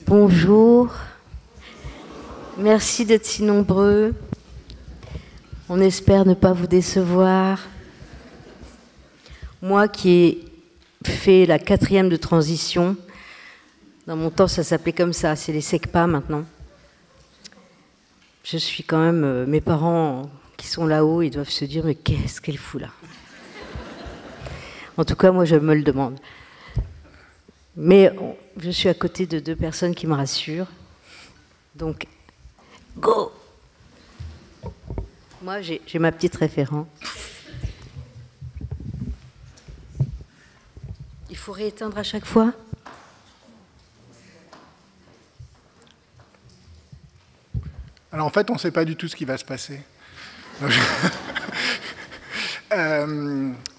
Bonjour. Merci d'être si nombreux. On espère ne pas vous décevoir. Moi qui ai fait la 4e de transition, dans mon temps ça s'appelait comme ça, c'est les SECPA maintenant. Je suis quand même, mes parents qui sont là-haut, ils doivent se dire mais qu'est-ce qu'elle fout là? En tout cas moi je me le demande. Mais je suis à côté de 2 personnes qui me rassurent. Donc, go! Moi, j'ai ma petite référence. Il faut rééteindre à chaque fois? Alors en fait, on ne sait pas du tout ce qui va se passer.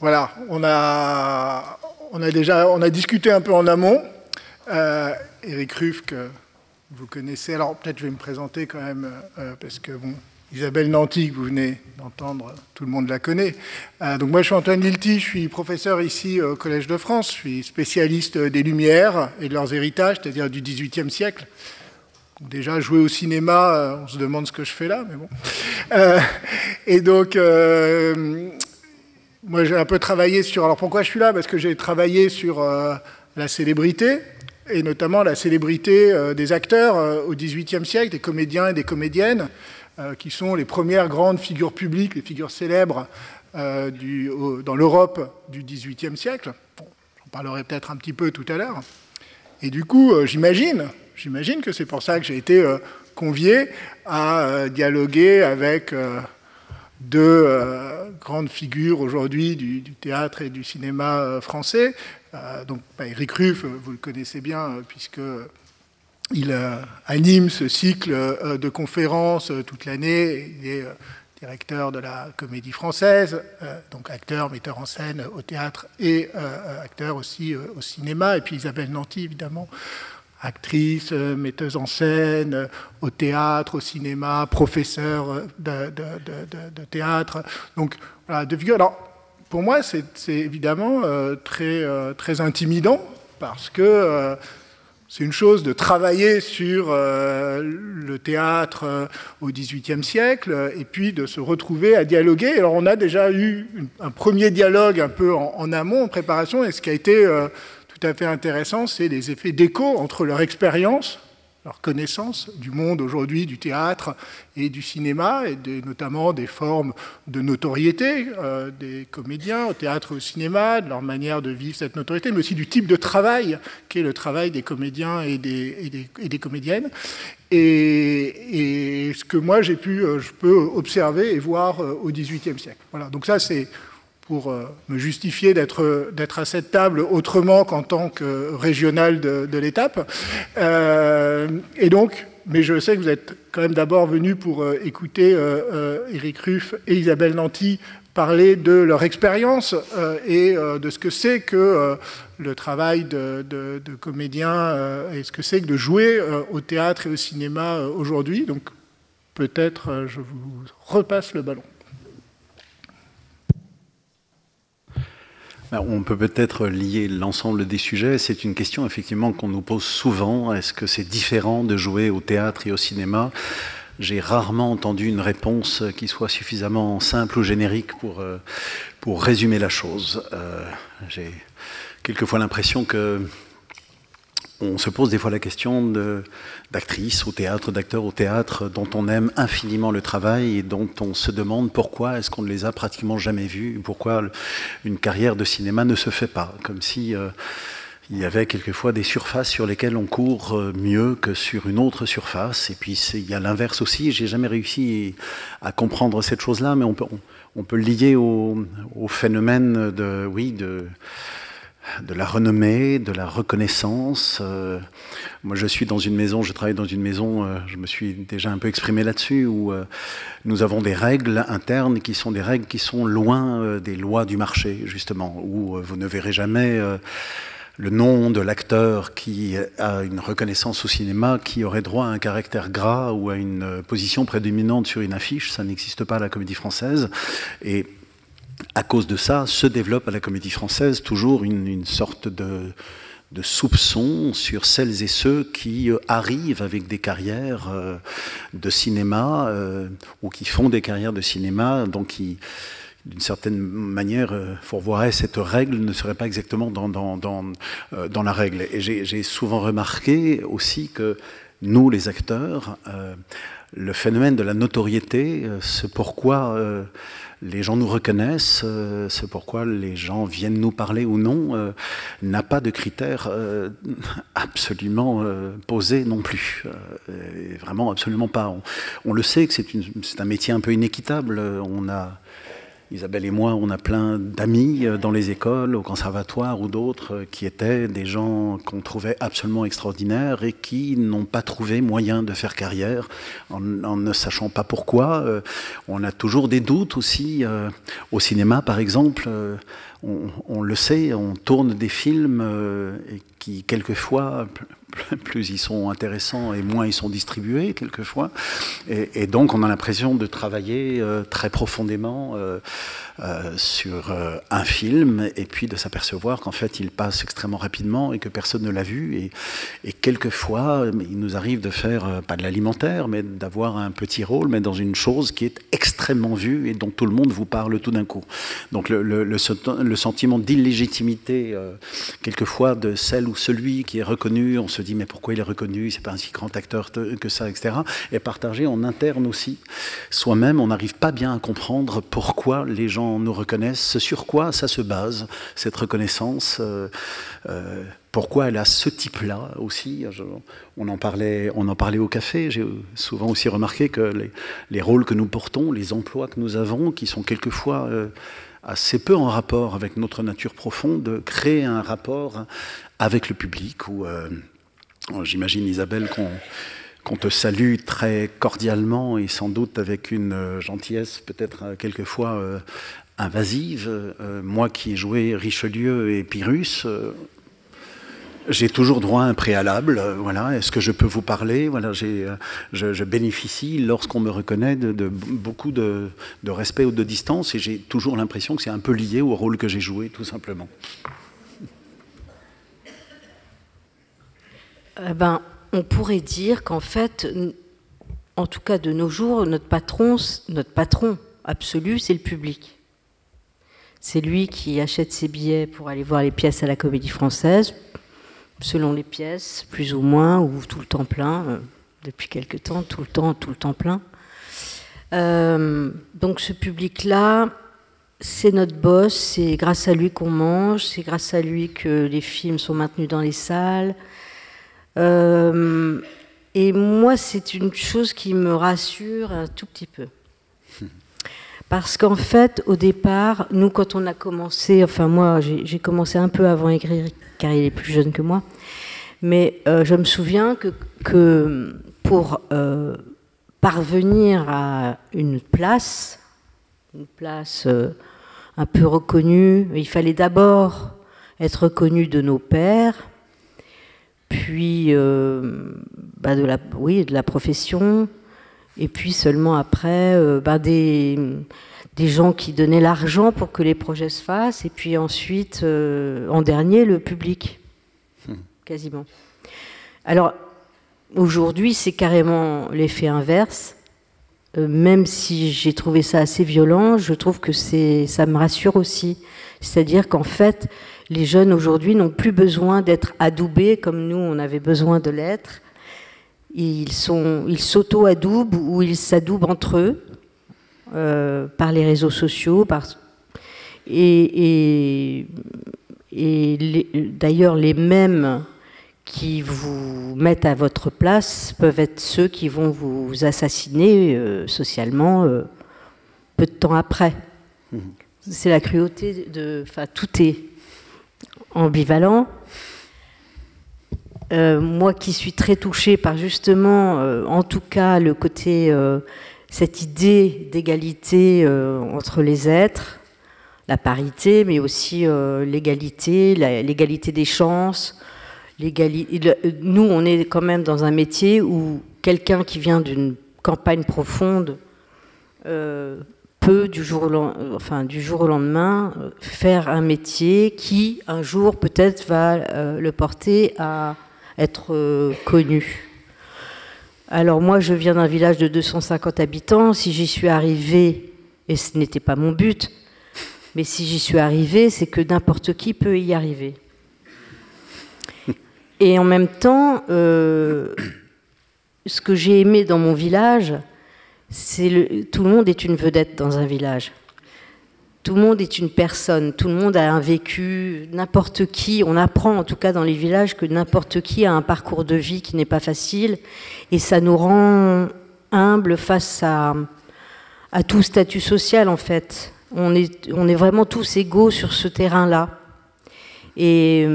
Voilà, on a discuté un peu en amont. Éric Ruff, que vous connaissez. Alors peut-être je vais me présenter quand même, parce que bon, Isabelle Nanty, que vous venez d'entendre, tout le monde la connaît. Donc moi je suis Antoine Lilti, je suis professeur ici au Collège de France. Je suis spécialiste des Lumières et de leurs héritages, c'est-à-dire du XVIIIe siècle. Déjà, jouer au cinéma, on se demande ce que je fais là, mais bon. Et donc, moi, j'ai un peu travaillé sur... Alors, pourquoi je suis là? Parce que j'ai travaillé sur la célébrité, et notamment la célébrité des acteurs au XVIIIe siècle, des comédiens et des comédiennes, qui sont les premières grandes figures publiques, les figures célèbres dans l'Europe du XVIIIe siècle. Bon, j'en parlerai peut-être un petit peu tout à l'heure. Et du coup, j'imagine que c'est pour ça que j'ai été convié à dialoguer avec 2 grandes figures aujourd'hui du théâtre et du cinéma français. Donc, Éric Ruff, vous le connaissez bien, puisqu'il anime ce cycle de conférences toute l'année. Il est directeur de la Comédie Française, donc acteur, metteur en scène au théâtre et acteur aussi au cinéma. Et puis Isabelle Nanty, évidemment, actrice, metteuse en scène, au théâtre, au cinéma, professeur de théâtre. Donc, voilà, de figures. Alors, pour moi, c'est évidemment très intimidant, parce que c'est une chose de travailler sur le théâtre au XVIIIe siècle, et puis de se retrouver à dialoguer. Alors, on a déjà eu un premier dialogue un peu en amont, en préparation, et ce qui a été tout à fait intéressant, c'est les effets d'écho entre leur expérience, leur connaissance du monde aujourd'hui, du théâtre et du cinéma, et notamment des formes de notoriété des comédiens au théâtre et au cinéma, de leur manière de vivre cette notoriété, mais aussi du type de travail qu'est le travail des comédiens et des comédiennes. Et ce que moi je peux observer et voir au XVIIIe siècle. Voilà, donc ça c'est pour me justifier d'être à cette table autrement qu'en tant que régional de l'étape. Et donc, mais je sais que vous êtes quand même d'abord venus pour écouter Éric Ruff et Isabelle Nanty parler de leur expérience et de ce que c'est que le travail de comédien et ce que c'est que de jouer au théâtre et au cinéma aujourd'hui. Donc, peut-être je vous repasse le ballon. On peut peut-être lier l'ensemble des sujets. C'est une question effectivement qu'on nous pose souvent. Est-ce que c'est différent de jouer au théâtre et au cinéma? J'ai rarement entendu une réponse qui soit suffisamment simple ou générique pour résumer la chose. J'ai quelquefois l'impression que on se pose des fois la question d'actrices au théâtre, d'acteurs au théâtre, dont on aime infiniment le travail et dont on se demande pourquoi est-ce qu'on ne les a pratiquement jamais vus, pourquoi une carrière de cinéma ne se fait pas, comme si il y avait quelquefois des surfaces sur lesquelles on court mieux que sur une autre surface. Et puis il y a l'inverse aussi. J'ai jamais réussi à comprendre cette chose-là, mais on peut le lier au phénomène de la renommée, de la reconnaissance. Moi, je travaille dans une maison, je me suis déjà un peu exprimé là-dessus, où nous avons des règles internes qui sont des règles qui sont loin des lois du marché, justement, où vous ne verrez jamais le nom de l'acteur qui a une reconnaissance au cinéma, qui aurait droit à un caractère gras ou à une position prédominante sur une affiche. Ça n'existe pas à la Comédie Française. Et à cause de ça, se développe à la Comédie Française toujours une sorte soupçons sur celles et ceux qui arrivent avec des carrières de cinéma ou qui font des carrières de cinéma, donc qui, d'une certaine manière, fourvoierait cette règle, ne serait pas exactement dans la règle. Et j'ai souvent remarqué aussi que nous, les acteurs, le phénomène de la notoriété, c'est pourquoi les gens nous reconnaissent, c'est pourquoi les gens viennent nous parler ou non, n'a pas de critères absolument posés non plus. Vraiment absolument pas. On le sait que c'est un métier un peu inéquitable. Isabelle et moi, on a plein d'amis dans les écoles, au conservatoire ou d'autres, qui étaient des gens qu'on trouvait absolument extraordinaires et qui n'ont pas trouvé moyen de faire carrière en ne sachant pas pourquoi. On a toujours des doutes aussi. Au cinéma, par exemple, on le sait, on tourne des films qui, quelquefois, plus ils sont intéressants et moins ils sont distribués, quelquefois. Et donc, on a l'impression de travailler très profondément sur un film et puis de s'apercevoir qu'en fait, il passe extrêmement rapidement et que personne ne l'a vu. Et quelquefois, il nous arrive de faire, pas de l'alimentaire, mais d'avoir un petit rôle, mais dans une chose qui est extrêmement vue et dont tout le monde vous parle tout d'un coup. Donc, le sentiment d'illégitimité, quelquefois, de celle ou celui qui est reconnu, on se dit mais pourquoi il est reconnu, c'est pas un si grand acteur que ça, etc. est partagé en interne aussi. Soi-même, on n'arrive pas bien à comprendre pourquoi les gens nous reconnaissent, sur quoi ça se base, cette reconnaissance, pourquoi elle a ce type-là aussi. On en parlait au café, j'ai souvent aussi remarqué que les rôles que nous portons, les emplois que nous avons, qui sont quelquefois assez peu en rapport avec notre nature profonde, créent un rapport avec le public où j'imagine, Isabelle, qu'on te salue très cordialement et sans doute avec une gentillesse peut-être quelquefois invasive. Moi qui ai joué Richelieu et Pyrrhus, j'ai toujours droit à un préalable. Voilà, est-ce que je peux vous parler? Voilà, je bénéficie, lorsqu'on me reconnaît, de beaucoup de respect ou de distance, et j'ai toujours l'impression que c'est un peu lié au rôle que j'ai joué, tout simplement. On pourrait dire qu'en fait, en tout cas de nos jours, notre patron absolu, c'est le public. C'est lui qui achète ses billets pour aller voir les pièces à la Comédie Française, selon les pièces, plus ou moins, ou tout le temps plein, depuis quelque temps, tout le temps plein. Donc ce public-là, c'est notre boss, c'est grâce à lui qu'on mange, c'est grâce à lui que les films sont maintenus dans les salles. Et moi, c'est une chose qui me rassure un tout petit peu. Parce qu'en fait, au départ, nous, quand on a commencé, enfin moi, j'ai commencé un peu avant écrire, car il est plus jeune que moi, mais je me souviens que pour parvenir à une place un peu reconnue, il fallait d'abord être reconnu de nos pairs, puis de la profession, et puis seulement après des gens qui donnaient l'argent pour que les projets se fassent, et puis ensuite, en dernier, le public, quasiment. Alors, aujourd'hui, c'est carrément l'effet inverse. Même si j'ai trouvé ça assez violent, je trouve que ça me rassure aussi. C'est-à-dire qu'en fait, les jeunes aujourd'hui n'ont plus besoin d'être adoubés comme nous, on avait besoin de l'être. Ils s'auto-adoubent ou ils s'adoubent entre eux par les réseaux sociaux. D'ailleurs, les mêmes qui vous mettent à votre place peuvent être ceux qui vont vous assassiner socialement peu de temps après. C'est la cruauté tout est ambivalent. Moi qui suis très touchée par justement, en tout cas, le côté, cette idée d'égalité entre les êtres, la parité, mais aussi l'égalité, l'égalité des chances. Nous, on est quand même dans un métier où quelqu'un qui vient d'une campagne profonde peut du jour au lendemain faire un métier qui un jour peut-être va le porter à être connu. Alors moi je viens d'un village de 250 habitants, si j'y suis arrivée, et ce n'était pas mon but, mais si j'y suis arrivée, c'est que n'importe qui peut y arriver. Et en même temps, ce que j'ai aimé dans mon village, c'est tout le monde est une vedette dans un village. Tout le monde est une personne, tout le monde a un vécu, n'importe qui, on apprend en tout cas dans les villages que n'importe qui a un parcours de vie qui n'est pas facile, et ça nous rend humbles face à tout statut social en fait. On est vraiment tous égaux sur ce terrain-là. Et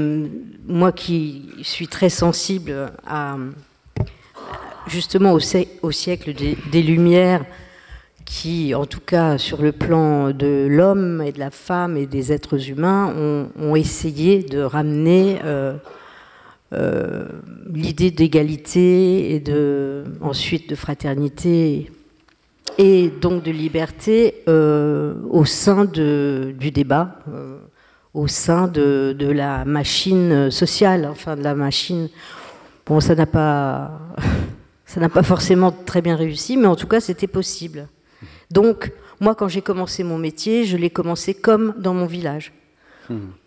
moi qui suis très sensible justement au siècle des Lumières, qui, en tout cas sur le plan de l'homme et de la femme et des êtres humains, ont essayé de ramener l'idée d'égalité et ensuite de fraternité et donc de liberté au sein du débat, au sein de la machine sociale, enfin de la machine. Bon, ça n'a pas forcément très bien réussi, mais en tout cas, c'était possible. Donc, moi, quand j'ai commencé mon métier, je l'ai commencé comme dans mon village,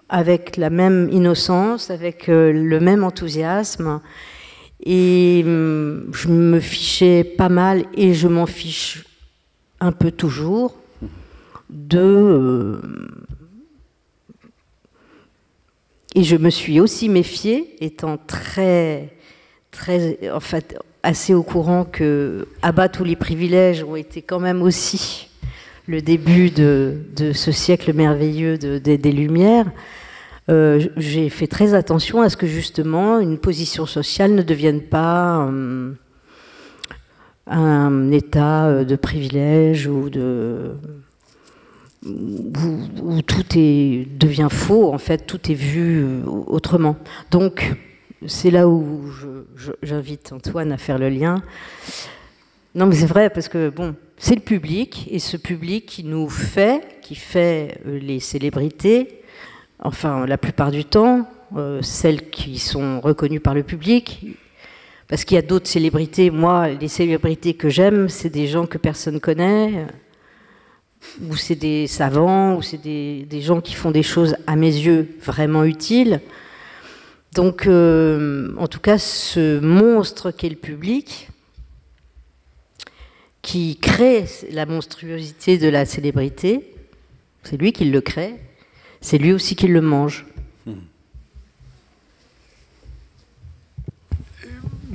avec la même innocence, avec le même enthousiasme. Et je me fichais pas mal, et je m'en fiche un peu toujours, et je me suis aussi méfiée, étant en fait, assez au courant que abattre tous les privilèges ont été quand même aussi le début de ce siècle merveilleux des Lumières. J'ai fait très attention à ce que justement une position sociale ne devienne pas un état de privilège où tout devient faux, en fait, tout est vu autrement. Donc, c'est là où j'invite Antoine à faire le lien. Non, mais c'est vrai, parce que, bon, c'est le public, et ce public qui fait les célébrités, enfin, la plupart du temps, celles qui sont reconnues par le public, parce qu'il y a d'autres célébrités. Moi, les célébrités que j'aime, c'est des gens que personne connaît, ou c'est des savants, ou c'est des gens qui font des choses, à mes yeux, vraiment utiles. Donc, en tout cas, ce monstre qu'est le public, qui crée la monstruosité de la célébrité, c'est lui qui le crée, c'est lui aussi qui le mange.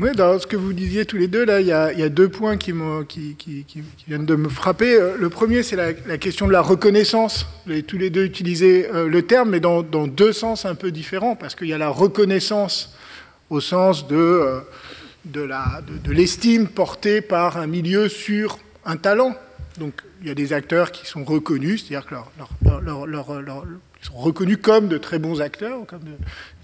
Oui, dans ce que vous disiez tous les deux, là, il y a deux points qui viennent de me frapper. Le premier, c'est la question de la reconnaissance. Vous avez tous les deux utilisé le terme, mais dans deux sens un peu différents, parce qu'il y a la reconnaissance au sens de l'estime portée par un milieu sur un talent. Donc, il y a des acteurs qui sont reconnus, c'est-à-dire que ils sont reconnus comme de très bons acteurs, comme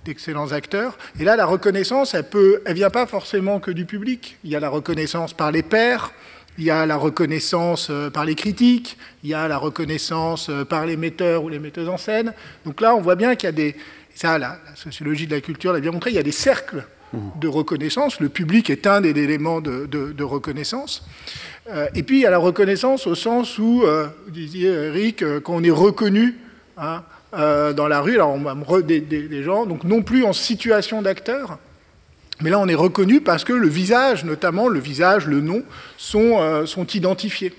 d'excellents acteurs. Et là, la reconnaissance, elle vient pas forcément que du public. Il y a la reconnaissance par les pairs, il y a la reconnaissance par les critiques, il y a la reconnaissance par les metteurs ou les metteuses en scène. Donc là, on voit bien qu'il y a ça, la sociologie de la culture l'a bien montré, il y a des cercles de reconnaissance. Le public est un des éléments de reconnaissance. Et puis, il y a la reconnaissance au sens où, vous disiez, Eric, quand on est reconnu, hein, dans la rue, alors on va des gens, donc non plus en situation d'acteur, mais là on est reconnu parce que le visage, notamment le visage, le nom, sont identifiés.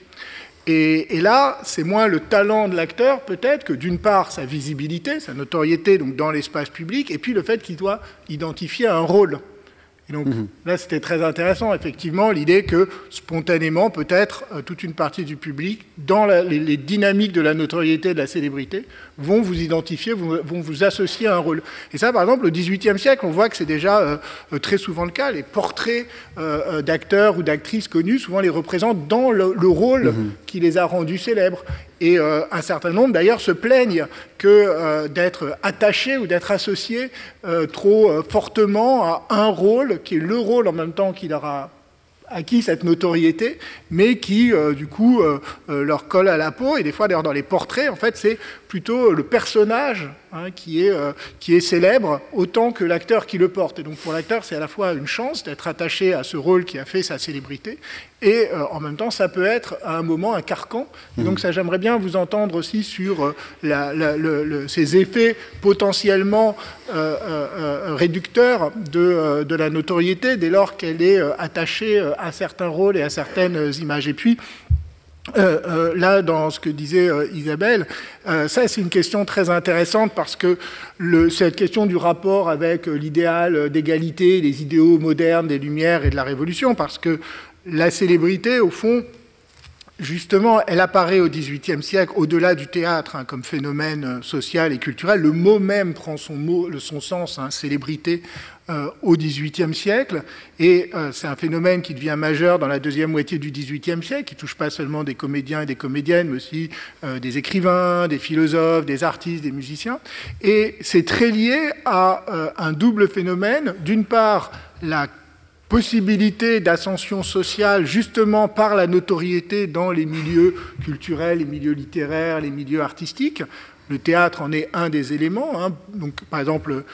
Et là, c'est moins le talent de l'acteur, peut-être, que d'une part sa visibilité, sa notoriété donc dans l'espace public, et puis le fait qu'il doit identifier un rôle. Et donc là, c'était très intéressant, effectivement, l'idée que spontanément, peut-être, toute une partie du public, dans les dynamiques de la notoriété et de la célébrité, vont vous identifier, vont vous associer à un rôle. Et ça, par exemple, au XVIIIe siècle, on voit que c'est déjà très souvent le cas. Les portraits d'acteurs ou d'actrices connus, souvent les représentent dans le rôle qui les a rendus célèbres. Et un certain nombre, d'ailleurs, se plaignent que d'être attachés ou d'être associés trop fortement à un rôle, qui est le rôle en même temps qui leur a acquis cette notoriété, mais qui, du coup, leur colle à la peau. Et des fois, d'ailleurs, dans les portraits, en fait, c'est plutôt le personnage qui est célèbre, autant que l'acteur qui le porte. Et donc, pour l'acteur, c'est à la fois une chance d'être attaché à ce rôle qui a fait sa célébrité, et en même temps, ça peut être, à un moment, un carcan. Et donc, ça, j'aimerais bien vous entendre aussi sur ces effets potentiellement réducteurs de la notoriété, dès lors qu'elle est attachée à certains rôles et à certaines images. Et puis, là, dans ce que disait Isabelle, ça, c'est une question très intéressante parce que cette question du rapport avec l'idéal d'égalité, les idéaux modernes des Lumières et de la Révolution, parce que la célébrité, au fond, justement, elle apparaît au XVIIIe siècle, au-delà du théâtre, comme phénomène social et culturel. Le mot même prend son sens, célébrité, au XVIIIe siècle. Et c'est un phénomène qui devient majeur dans la deuxième moitié du XVIIIe siècle, qui touche pas seulement des comédiens et des comédiennes, mais aussi des écrivains, des philosophes, des artistes, des musiciens. Et c'est très lié à un double phénomène. D'une part, la possibilité d'ascension sociale justement par la notoriété dans les milieux culturels, les milieux littéraires, les milieux artistiques. Le théâtre en est un des éléments. Donc, par exemple,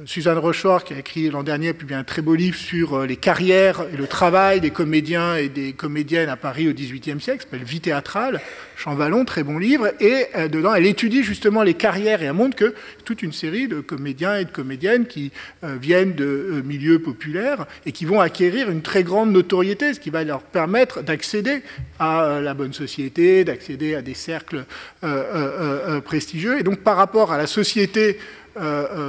Suzanne Rochefort, qui a écrit l'an dernier, a publié un très beau livre sur les carrières et le travail des comédiens et des comédiennes à Paris au XVIIIe siècle, qui s'appelle Vie théâtrale, Champvallon, très bon livre, et dedans, elle étudie justement les carrières, et elle montre que toute une série de comédiens et de comédiennes qui viennent de milieux populaires et qui vont acquérir une très grande notoriété, ce qui va leur permettre d'accéder à la bonne société, d'accéder à des cercles prestigieux. Et donc, par rapport à la société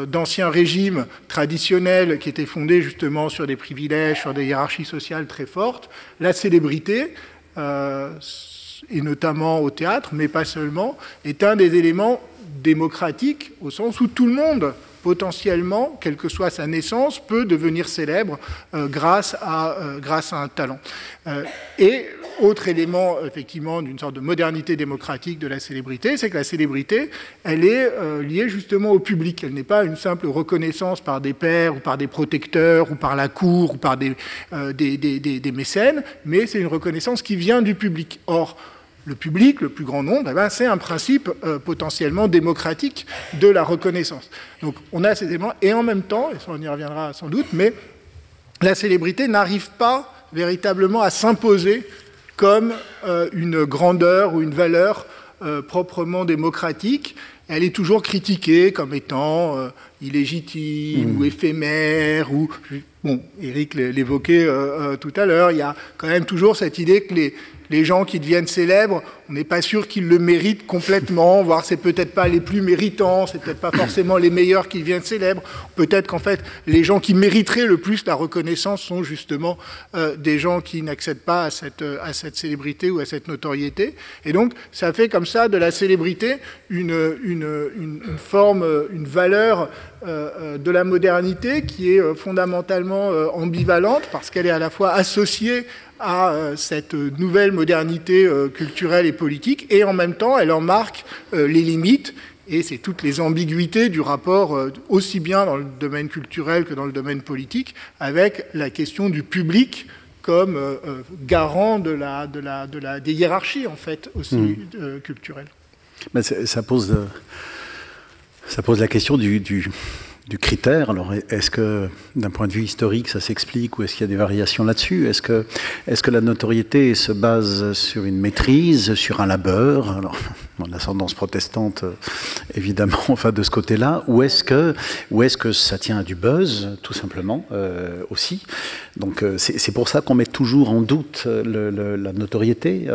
d'anciens régimes traditionnels qui étaient fondés justement sur des privilèges, sur des hiérarchies sociales très fortes, la célébrité, et notamment au théâtre, mais pas seulement, est un des éléments démocratiques, au sens où tout le monde, potentiellement, quelle que soit sa naissance, peut devenir célèbre grâce à un talent. Et autre élément, effectivement, d'une sorte de modernité démocratique de la célébrité, c'est que la célébrité, elle est liée justement au public. Elle n'est pas une simple reconnaissance par des pairs, ou par des protecteurs, ou par la cour, ou par des mécènes, mais c'est une reconnaissance qui vient du public. Or, le public, le plus grand nombre, c'est un principe potentiellement démocratique de la reconnaissance. Donc on a ces éléments, et en même temps, et ça on y reviendra sans doute, mais la célébrité n'arrive pas véritablement à s'imposer comme une grandeur ou une valeur proprement démocratique. Elle est toujours critiquée comme étant illégitime ou éphémère, ou... Bon, Éric l'évoquait tout à l'heure, il y a quand même toujours cette idée que les gens qui deviennent célèbres, on n'est pas sûr qu'ils le méritent complètement, voire c'est peut-être pas les plus méritants, c'est peut-être pas forcément les meilleurs qui deviennent célèbres. Peut-être qu'en fait, les gens qui mériteraient le plus la reconnaissance sont justement des gens qui n'accèdent pas à cette célébrité ou à cette notoriété. Et donc, ça fait comme ça de la célébrité une forme, une valeur de la modernité qui est fondamentalement ambivalente, parce qu'elle est à la fois associée à cette nouvelle modernité culturelle et politique, et en même temps, elle en marque les limites, et c'est toutes les ambiguïtés du rapport, aussi bien dans le domaine culturel que dans le domaine politique, avec la question du public comme garant des hiérarchies, en fait, aussi culturelles. Ben ça pose la question du critère. Alors, est-ce que, d'un point de vue historique, ça s'explique, ou est-ce qu'il y a des variations là-dessus? Est-ce que la notoriété se base sur une maîtrise, sur un labeur? Alors, l'ascendance protestante, évidemment, enfin, de ce côté-là. Ou est-ce que ça tient à du buzz, tout simplement, aussi? Donc, c'est pour ça qu'on met toujours en doute la notoriété.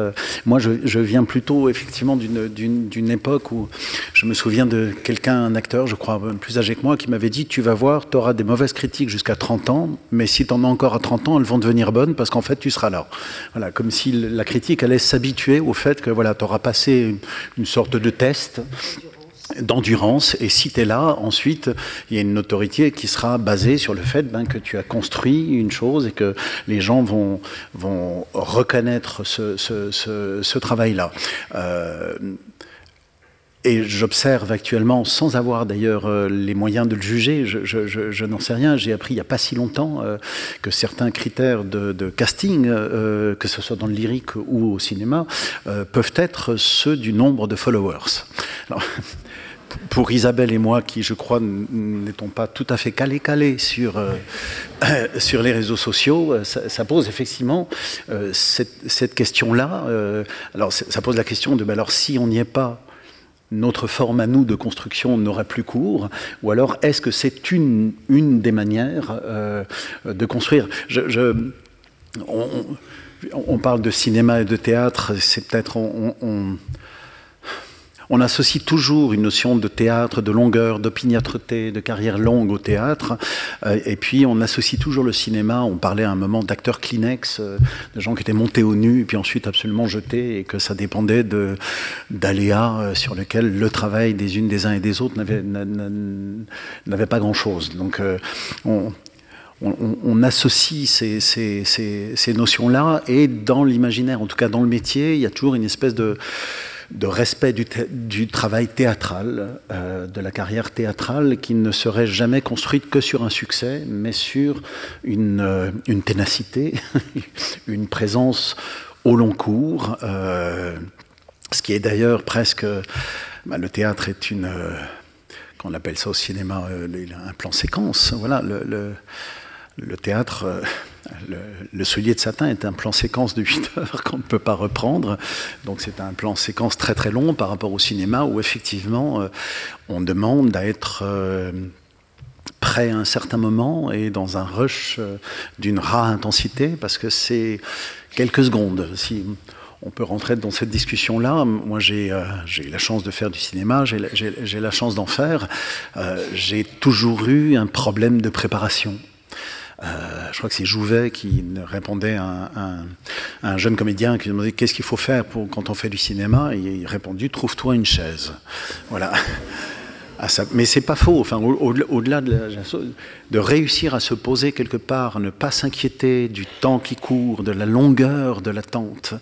Moi, je viens plutôt, effectivement, d'une époque où je me souviens de quelqu'un, un acteur, je crois, plus âgé que moi, qui m'avait dit, tu vas voir, tu auras des mauvaises critiques jusqu'à 30 ans, mais si tu en as encore à 30 ans, elles vont devenir bonnes parce qu'en fait, tu seras là. Voilà, comme si la critique allait s'habituer au fait que voilà, tu auras passé une sorte de test d'endurance, et si tu es là, ensuite, il y a une notoriété qui sera basée sur le fait que tu as construit une chose et que les gens vont reconnaître ce travail-là. Et j'observe actuellement, sans avoir d'ailleurs les moyens de le juger, je n'en sais rien, j'ai appris il n'y a pas si longtemps que certains critères de casting, que ce soit dans le lyrique ou au cinéma, peuvent être ceux du nombre de followers. Alors, pour Isabelle et moi, qui je crois n'étant pas tout à fait calés sur les réseaux sociaux, ça pose effectivement cette question-là. Alors ça pose la question de, alors si on n'y est pas, notre forme à nous de construction n'aurait plus cours, ou alors est-ce que c'est une des manières de construire? On parle de cinéma et de théâtre, c'est peut-être... On associe toujours une notion de théâtre, de longueur, d'opiniâtreté, de carrière longue au théâtre. Et puis on associe toujours le cinéma. On parlait à un moment d'acteurs Kleenex, de gens qui étaient montés au nu et puis ensuite absolument jetés, et que ça dépendait d'aléas sur lesquels le travail des unes, des uns et des autres n'avait pas grand-chose. Donc on associe ces notions-là, et dans l'imaginaire, en tout cas dans le métier, il y a toujours une espèce de respect du travail théâtral, de la carrière théâtrale, qui ne serait jamais construite que sur un succès, mais sur une ténacité, une présence au long cours, ce qui est d'ailleurs presque... le théâtre est qu'on appelle ça au cinéma, un plan séquence. Voilà, le théâtre... Le soulier de satin est un plan séquence de 8 heures qu'on ne peut pas reprendre. Donc c'est un plan séquence très très long par rapport au cinéma, où effectivement on demande à être prêt à un certain moment et dans un rush d'une rare intensité, parce que c'est quelques secondes. Si on peut rentrer dans cette discussion-là. Moi, j'ai la chance de faire du cinéma, j'ai la chance d'en faire. J'ai toujours eu un problème de préparation. Je crois que c'est Jouvet qui répondait à un jeune comédien qui lui demandait qu'est-ce qu'il faut faire quand on fait du cinéma, et il répondit trouve-toi une chaise. Voilà. Mais c'est pas faux. Enfin, au-delà de réussir à se poser quelque part, ne pas s'inquiéter du temps qui court, de la longueur de l'attente,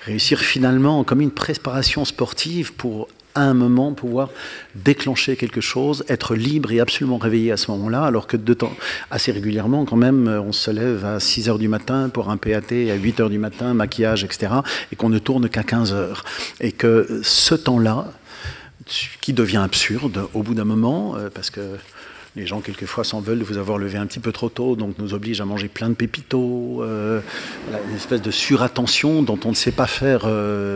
réussir finalement comme une préparation sportive pour à un moment pouvoir déclencher quelque chose, être libre et absolument réveillé à ce moment-là, alors que assez régulièrement quand même on se lève à 6 h du matin pour un PAT, à 8 h du matin, maquillage, etc., et qu'on ne tourne qu'à 15 h. Et que ce temps-là, qui devient absurde au bout d'un moment, parce que les gens, quelquefois, s'en veulent de vous avoir levé un petit peu trop tôt, donc nous obligent à manger plein de pépitos, une espèce de surattention dont on ne sait pas faire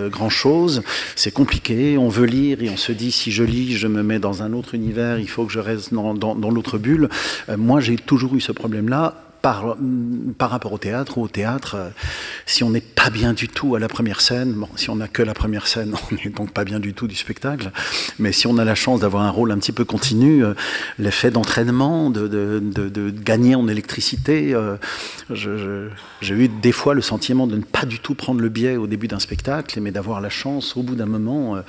grand-chose. C'est compliqué, on veut lire et on se dit, si je lis, je me mets dans un autre univers, il faut que je reste dans l'autre bulle. Moi, j'ai toujours eu ce problème-là. Par rapport au théâtre, si on n'est pas bien du tout à la première scène, bon, si on n'a que la première scène, on n'est donc pas bien du tout du spectacle, mais si on a la chance d'avoir un rôle un petit peu continu, l'effet d'entraînement, de gagner en électricité, j'ai eu des fois le sentiment de ne pas du tout prendre le biais au début d'un spectacle, mais d'avoir la chance, au bout d'un moment,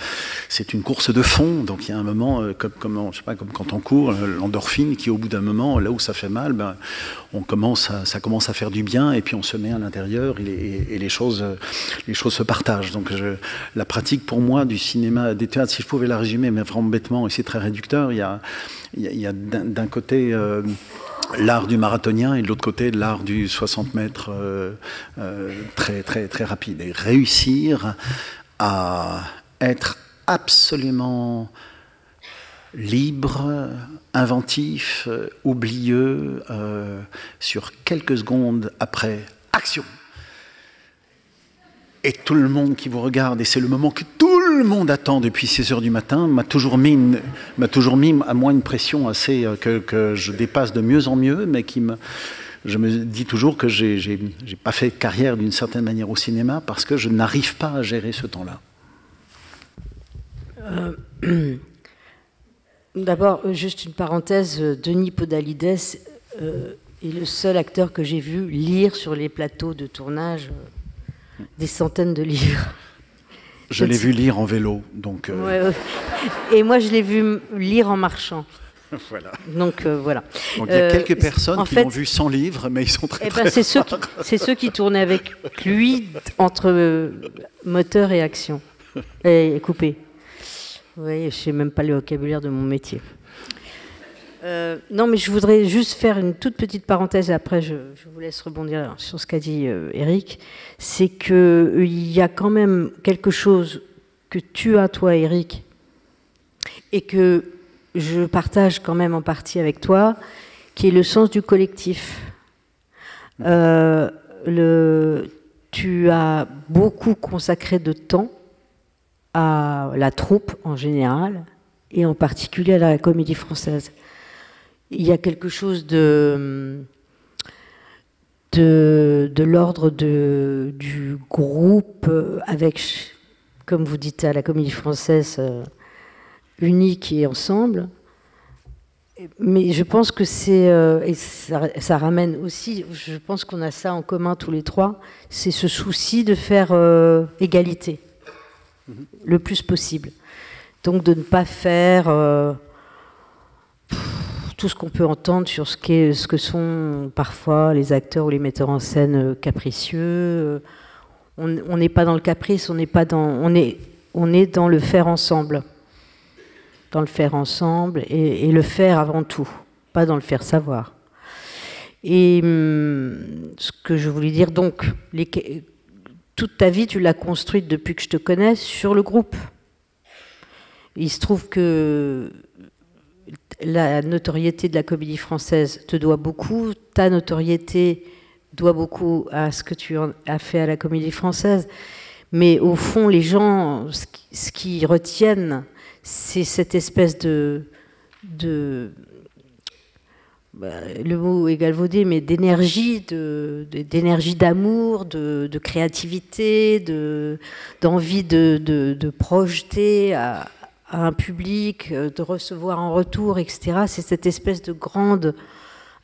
c'est une course de fond, donc il y a un moment, je sais pas, comme quand on court, l'endorphine qui au bout d'un moment, là où ça fait mal, ça commence à faire du bien, et puis on se met à l'intérieur et les choses se partagent. Donc la pratique pour moi du cinéma, des théâtres, si je pouvais la résumer, mais vraiment bêtement, et c'est très réducteur, il y a d'un côté l'art du marathonien et de l'autre côté l'art du 60 mètres très, très, très rapide. Et réussir à être absolument libre, inventif, oublieux, sur quelques secondes après, action. Et tout le monde qui vous regarde, et c'est le moment que tout le monde attend depuis 6 h du matin, m'a toujours mis à moi une pression assez que je dépasse de mieux en mieux, mais je me dis toujours que j'ai pas fait carrière d'une certaine manière au cinéma parce que je n'arrive pas à gérer ce temps-là. D'abord, juste une parenthèse, Denis Podalides est le seul acteur que j'ai vu lire sur les plateaux de tournage des centaines de livres. Je l'ai vu lire en vélo, donc... Ouais. Et moi, je l'ai vu lire en marchant. Voilà. Donc, voilà. Donc, il y a quelques personnes qui l'ont vu sans livre, mais ils sont très forts. C'est ceux qui tournaient avec lui entre moteur et action. Et coupé. Oui, je ne sais même pas le vocabulaire de mon métier. Non, mais je voudrais juste faire une toute petite parenthèse, et après je vous laisse rebondir sur ce qu'a dit Éric. C'est qu'il y a quand même quelque chose que tu as, toi, Éric, et que je partage quand même en partie avec toi, qui est le sens du collectif. Tu as beaucoup consacré de temps à la troupe en général, et en particulier à la Comédie Française. Il y a quelque chose de l'ordre du groupe avec, comme vous dites à la Comédie Française, unique et ensemble. Mais je pense que c'est, et ça ramène aussi, je pense qu'on a ça en commun tous les trois, c'est ce souci de faire égalité le plus possible. Donc de ne pas faire tout ce qu'on peut entendre sur ce que sont parfois les acteurs ou les metteurs en scène capricieux. On n'est pas dans le caprice, on est dans le faire ensemble. Dans le faire ensemble et le faire avant tout, pas dans le faire savoir. Et ce que je voulais dire, donc, toute ta vie, tu l'as construite depuis que je te connais sur le groupe. Il se trouve que la notoriété de la Comédie Française te doit beaucoup, ta notoriété doit beaucoup à ce que tu as fait à la Comédie Française, mais au fond, les gens, ce qu'ils retiennent, c'est cette espèce le mot est galvaudé, mais d'énergie, d'énergie d'amour, de créativité, d'envie de projeter à un public, de recevoir en retour, etc. C'est cette espèce de grande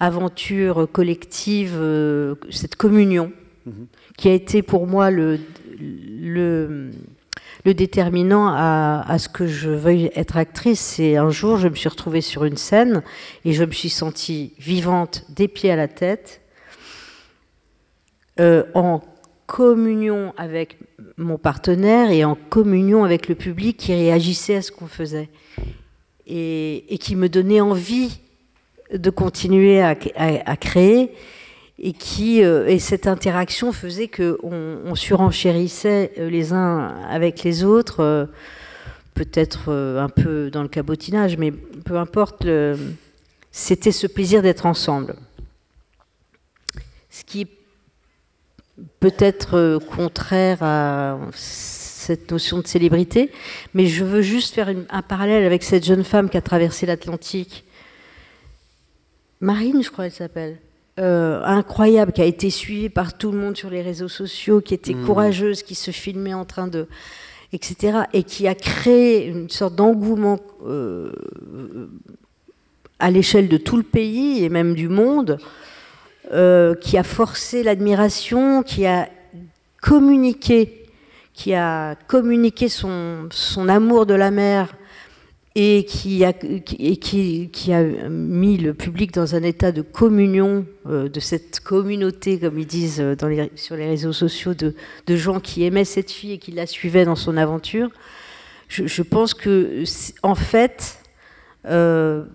aventure collective, cette communion, qui a été pour moi le déterminant à ce que je veuille être actrice. C'est un jour, je me suis retrouvée sur une scène et je me suis sentie vivante des pieds à la tête, en communion avec mon partenaire et en communion avec le public qui réagissait à ce qu'on faisait et qui me donnait envie de continuer à créer. Et cette interaction faisait qu'on surenchérissait les uns avec les autres, peut-être un peu dans le cabotinage, mais peu importe, c'était ce plaisir d'être ensemble. Ce qui est peut-être contraire à cette notion de célébrité, mais je veux juste faire un parallèle avec cette jeune femme qui a traversé l'Atlantique. Marine, je crois qu'elle s'appelle. Incroyable, qui a été suivie par tout le monde sur les réseaux sociaux, qui était courageuse, qui se filmait en train de... etc. et qui a créé une sorte d'engouement à l'échelle de tout le pays et même du monde, qui a forcé l'admiration, qui a communiqué son amour de la mer et qui a mis le public dans un état de communion, de cette communauté, comme ils disent sur les réseaux sociaux, de gens qui aimaient cette fille et qui la suivaient dans son aventure. Je pense que, en fait,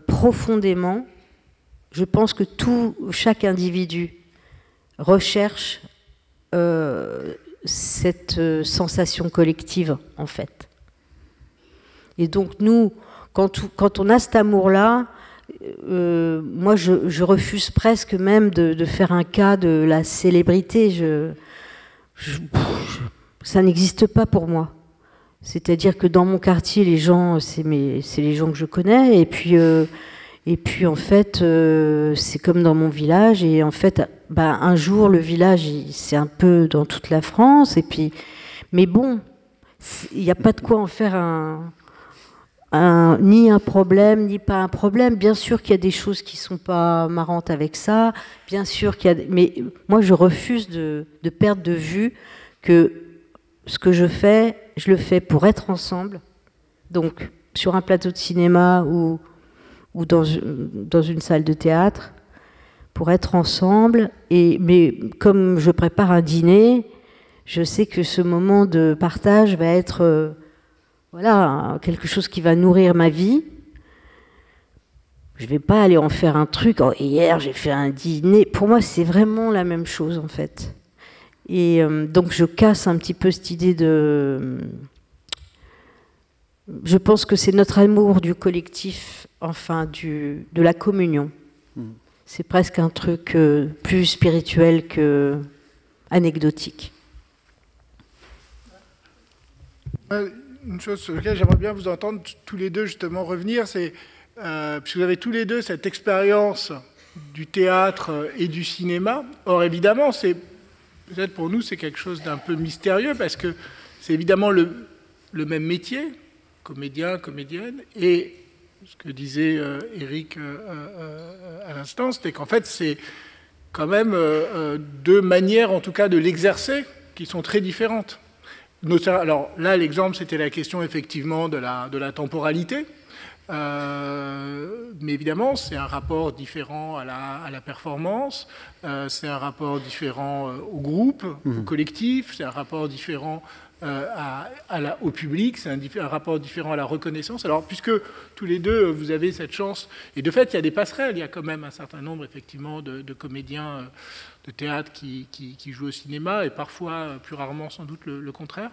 profondément, je pense que chaque individu recherche cette sensation collective, en fait. Et donc, nous, quand on a cet amour-là, moi, je refuse presque même de faire un cas de la célébrité. Ça n'existe pas pour moi. C'est-à-dire que dans mon quartier, les gens, c'est les gens que je connais. Et puis en fait, c'est comme dans mon village. Et en fait, un jour, le village, c'est un peu dans toute la France. Mais bon, il n'y a pas de quoi en faire ni un problème, ni pas un problème. Bien sûr qu'il y a des choses qui ne sont pas marrantes avec ça. Bien sûr qu'il y a... Mais moi, je refuse de perdre de vue que ce que je le fais pour être ensemble. Donc, sur un plateau de cinéma ou dans une salle de théâtre, pour être ensemble. Mais comme je prépare un dîner, je sais que ce moment de partage va être... voilà, quelque chose qui va nourrir ma vie. Je ne vais pas aller en faire un truc. Oh, hier, j'ai fait un dîner. Pour moi, c'est vraiment la même chose, en fait. Et donc, je casse un petit peu cette idée de... Je pense que c'est notre amour du collectif, enfin, de la communion. C'est presque un truc plus spirituel que anecdotique. Une chose sur laquelle j'aimerais bien vous entendre tous les deux justement revenir, c'est puisque vous avez tous les deux cette expérience du théâtre et du cinéma. Or évidemment, c'est peut-être pour nous c'est quelque chose d'un peu mystérieux parce que c'est évidemment le même métier, comédien, comédienne, et ce que disait Éric à l'instant, c'était qu'en fait c'est quand même deux manières en tout cas de l'exercer qui sont très différentes. Alors là, l'exemple, c'était la question effectivement de la temporalité. Mais évidemment, c'est un rapport différent à la performance, c'est un rapport différent au groupe, au collectif, c'est un rapport différent au public, c'est un rapport différent à la reconnaissance. Alors, puisque tous les deux, vous avez cette chance, et de fait, il y a des passerelles, il y a quand même un certain nombre, effectivement, de comédiens de théâtre qui jouent au cinéma, et parfois, plus rarement, sans doute, le contraire.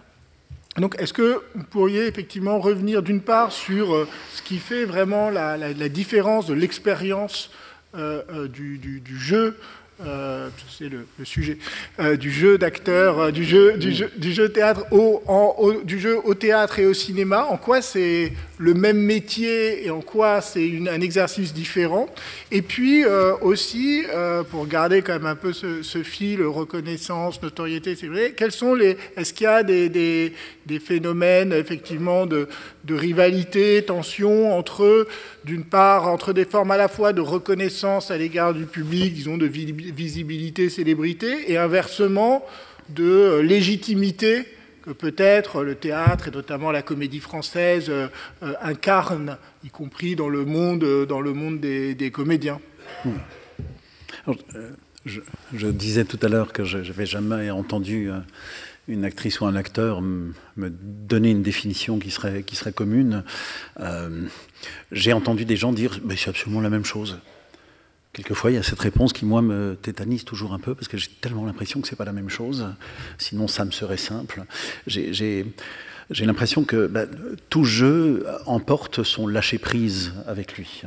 Donc, est-ce que vous pourriez effectivement revenir d'une part sur ce qui fait vraiment la différence de l'expérience du jeu, c'est le sujet, du jeu d'acteur, du jeu théâtre du jeu au théâtre et au cinéma, en quoi c'est le même métier et en quoi c'est un exercice différent. Et puis aussi, pour garder quand même un peu ce fil, reconnaissance, notoriété, c'est vrai, est-ce qu'il y a des phénomènes effectivement de rivalité, tension entre, d'une part, entre des formes à la fois de reconnaissance à l'égard du public, disons de visibilité, célébrité, et inversement de légitimité que peut-être le théâtre et notamment la comédie française incarnent, y compris dans le monde des comédiens. Alors, je disais tout à l'heure que je n'avais jamais entendu une actrice ou un acteur me donner une définition qui serait commune. J'ai entendu des gens dire « c'est absolument la même chose ». Quelquefois, il y a cette réponse qui, moi, me tétanise toujours un peu, parce que j'ai tellement l'impression que c'est pas la même chose. Sinon, ça me serait simple. J'ai l'impression que tout jeu emporte son lâcher-prise avec lui.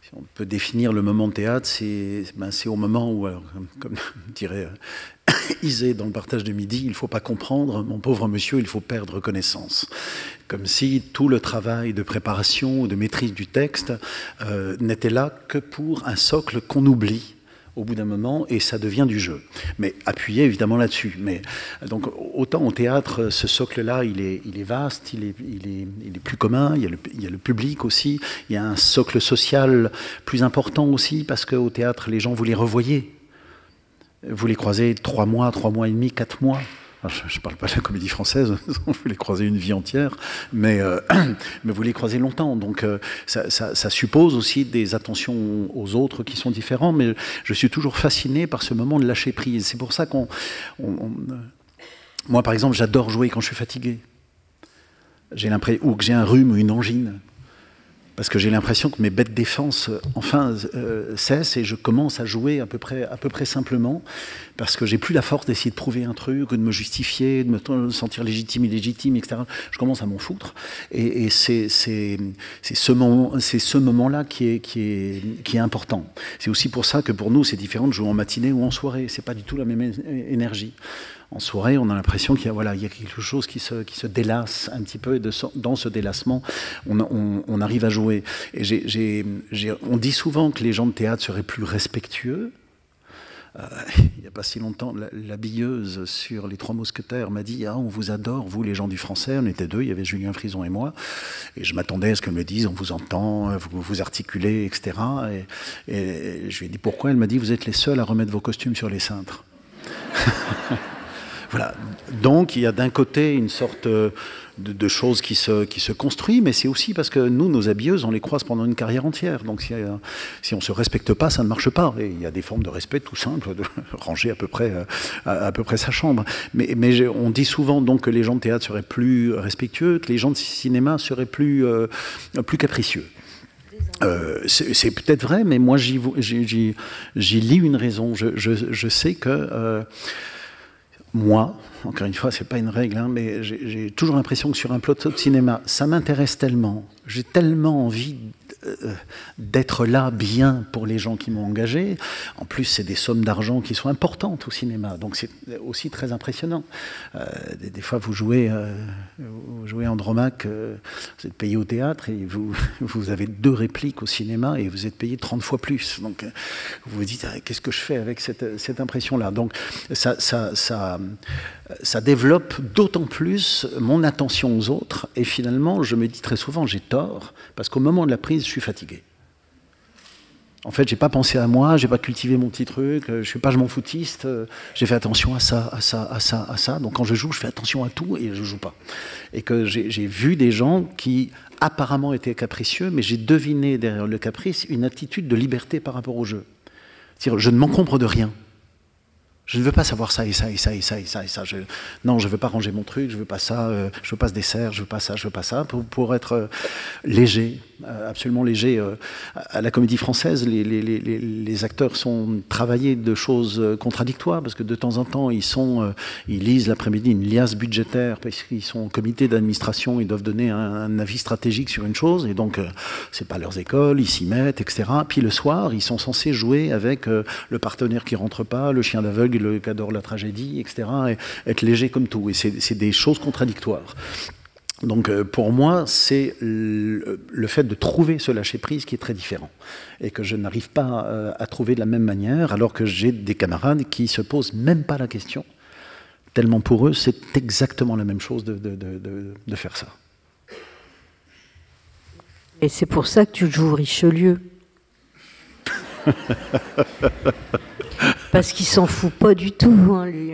Si on peut définir le moment de théâtre, c'est au moment où, alors, comme dirait Isée dans le partage de midi, il ne faut pas comprendre, mon pauvre monsieur, il faut perdre connaissance. Comme si tout le travail de préparation ou de maîtrise du texte n'était là que pour un socle qu'on oublie au bout d'un moment, et ça devient du jeu. Mais appuyé évidemment là-dessus. Mais donc autant au théâtre, ce socle-là, il est vaste, il est plus commun. Il y a le public aussi. Il y a un socle social plus important aussi, parce qu'au théâtre, les gens, vous les revoyez. Vous les croisez 3 mois et demi, 4 mois. Alors, je ne parle pas de la comédie française, vous les croisez une vie entière, mais vous les croisez longtemps. Donc ça suppose aussi des attentions aux autres qui sont différents, mais je suis toujours fasciné par ce moment de lâcher prise. C'est pour ça moi, par exemple, j'adore jouer quand je suis fatigué. Ou que j'ai un rhume ou une angine. Parce que j'ai l'impression que mes bêtes de défense, enfin, cessent et je commence à jouer à peu près simplement, parce que j'ai plus la force d'essayer de prouver un truc, de me justifier, de me sentir légitime, illégitime, etc. Je commence à m'en foutre. Et c'est ce moment-là qui est important. C'est aussi pour ça que pour nous, c'est différent de jouer en matinée ou en soirée. C'est pas du tout la même énergie. En soirée, on a l'impression qu'il y a quelque chose qui se délasse un petit peu, et dans ce délassement, on arrive à jouer. Et on dit souvent que les gens de théâtre seraient plus respectueux. Il n'y a pas si longtemps, l'habilleuse sur Les Trois Mousquetaires m'a dit « Ah, on vous adore, vous les gens du Français ». On était 2, il y avait Julien Frison et moi. Et je m'attendais à ce qu'elle me dise « On vous entend, vous articulez, etc. » Et je lui ai dit « Pourquoi ?» Elle m'a dit « Vous êtes les seuls à remettre vos costumes sur les cintres. » Voilà. Donc il y a d'un côté une sorte de choses qui se construit, mais c'est aussi parce que nous, nos habilleuses, on les croise pendant une carrière entière. Donc si on ne se respecte pas, ça ne marche pas. Et il y a des formes de respect tout simples, de ranger à peu près sa chambre. Mais on dit souvent donc que les gens de théâtre seraient plus respectueux, que les gens de cinéma seraient plus capricieux. C'est peut-être vrai, mais moi j'y lis une raison. Je sais que moi, encore une fois, c'est pas une règle, hein, mais j'ai toujours l'impression que sur un plateau de cinéma, ça m'intéresse tellement, j'ai tellement envie d'être là bien pour les gens qui m'ont engagé. En plus, c'est des sommes d'argent qui sont importantes au cinéma, donc c'est aussi très impressionnant. Des fois, vous jouez Andromaque, vous êtes payé au théâtre et vous avez 2 répliques au cinéma et vous êtes payé 30 fois plus. Donc, vous vous dites, qu'est-ce que je fais avec cette impression-là? Donc, ça développe d'autant plus mon attention aux autres. Et finalement, je me dis très souvent, j'ai tort, parce qu'au moment de la prise, je suis fatigué. En fait, j'ai pas pensé à moi, j'ai pas cultivé mon petit truc, je suis pas je m'en foutiste, j'ai fait attention à ça, à ça, à ça, à ça. Donc quand je joue, je fais attention à tout et je joue pas. Et que j'ai vu des gens qui apparemment étaient capricieux, mais j'ai deviné derrière le caprice une attitude de liberté par rapport au jeu. C'est-à-dire, je ne m'encombre de rien. Je ne veux pas savoir ça et ça et ça et ça et ça et ça. Non, je ne veux pas ranger mon truc, je ne veux pas ça, je ne veux pas ce dessert, je ne veux pas ça, je ne veux pas ça, pour être léger, absolument léger. À la Comédie Française, les acteurs sont travaillés de choses contradictoires, parce que de temps en temps, ils lisent l'après-midi une liasse budgétaire, parce qu'ils sont au comité d'administration, ils doivent donner un avis stratégique sur une chose, et donc, c'est pas leurs écoles, ils s'y mettent, etc. Puis le soir, ils sont censés jouer avec le partenaire qui rentre pas, le chien d'aveugle, le qui adore la tragédie, etc., et être léger comme tout. Et c'est des choses contradictoires. Donc pour moi, c'est le fait de trouver ce lâcher-prise qui est très différent. Et que je n'arrive pas à trouver de la même manière, alors que j'ai des camarades qui se posent même pas la question. Tellement pour eux, c'est exactement la même chose de faire ça. Et c'est pour ça que tu joues Richelieu. Parce qu'il s'en fout pas du tout, hein, lui.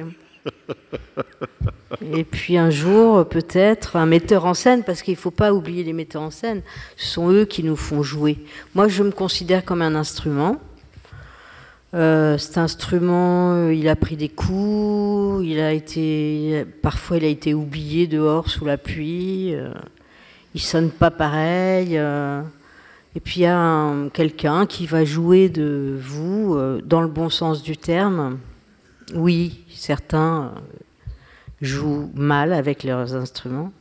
Et puis un jour, peut-être, un metteur en scène, parce qu'il ne faut pas oublier les metteurs en scène, ce sont eux qui nous font jouer. Moi, je me considère comme un instrument. Cet instrument, il a pris des coups, parfois il a été oublié dehors sous la pluie, il sonne pas pareil. Et puis il y a quelqu'un qui va jouer de vous dans le bon sens du terme. Oui, certains jouent mal avec leurs instruments,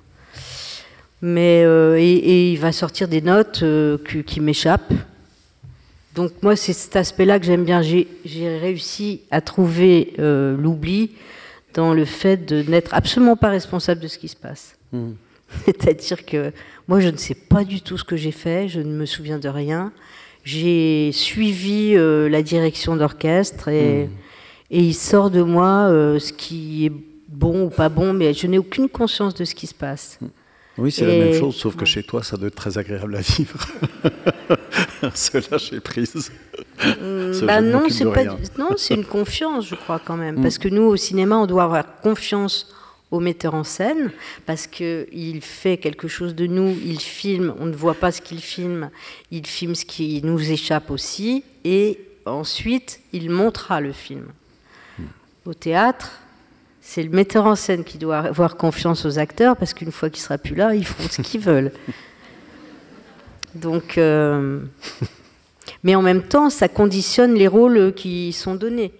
mais et il va sortir des notes qui m'échappent. Donc moi, c'est cet aspect-là que j'aime bien. J'ai réussi à trouver l'oubli dans le fait de n'être absolument pas responsable de ce qui se passe. Mmh. C'est-à-dire que moi, je ne sais pas du tout ce que j'ai fait, je ne me souviens de rien. J'ai suivi la direction d'orchestre et il sort de moi ce qui est bon ou pas bon, mais je n'ai aucune conscience de ce qui se passe. Oui, c'est la même chose, sauf que chez toi, ça doit être très agréable à vivre. Se lâcher prise. Non, c'est une confiance, je crois, quand même. Parce que nous, au cinéma, on doit avoir confiance au metteur en scène, parce qu'il fait quelque chose de nous, il filme, on ne voit pas ce qu'il filme, il filme ce qui nous échappe aussi, et ensuite, il montrera le film. Au théâtre, c'est le metteur en scène qui doit avoir confiance aux acteurs, parce qu'une fois qu'il ne sera plus là, ils feront ce qu'ils veulent. Donc, mais en même temps, ça conditionne les rôles qui sont donnés.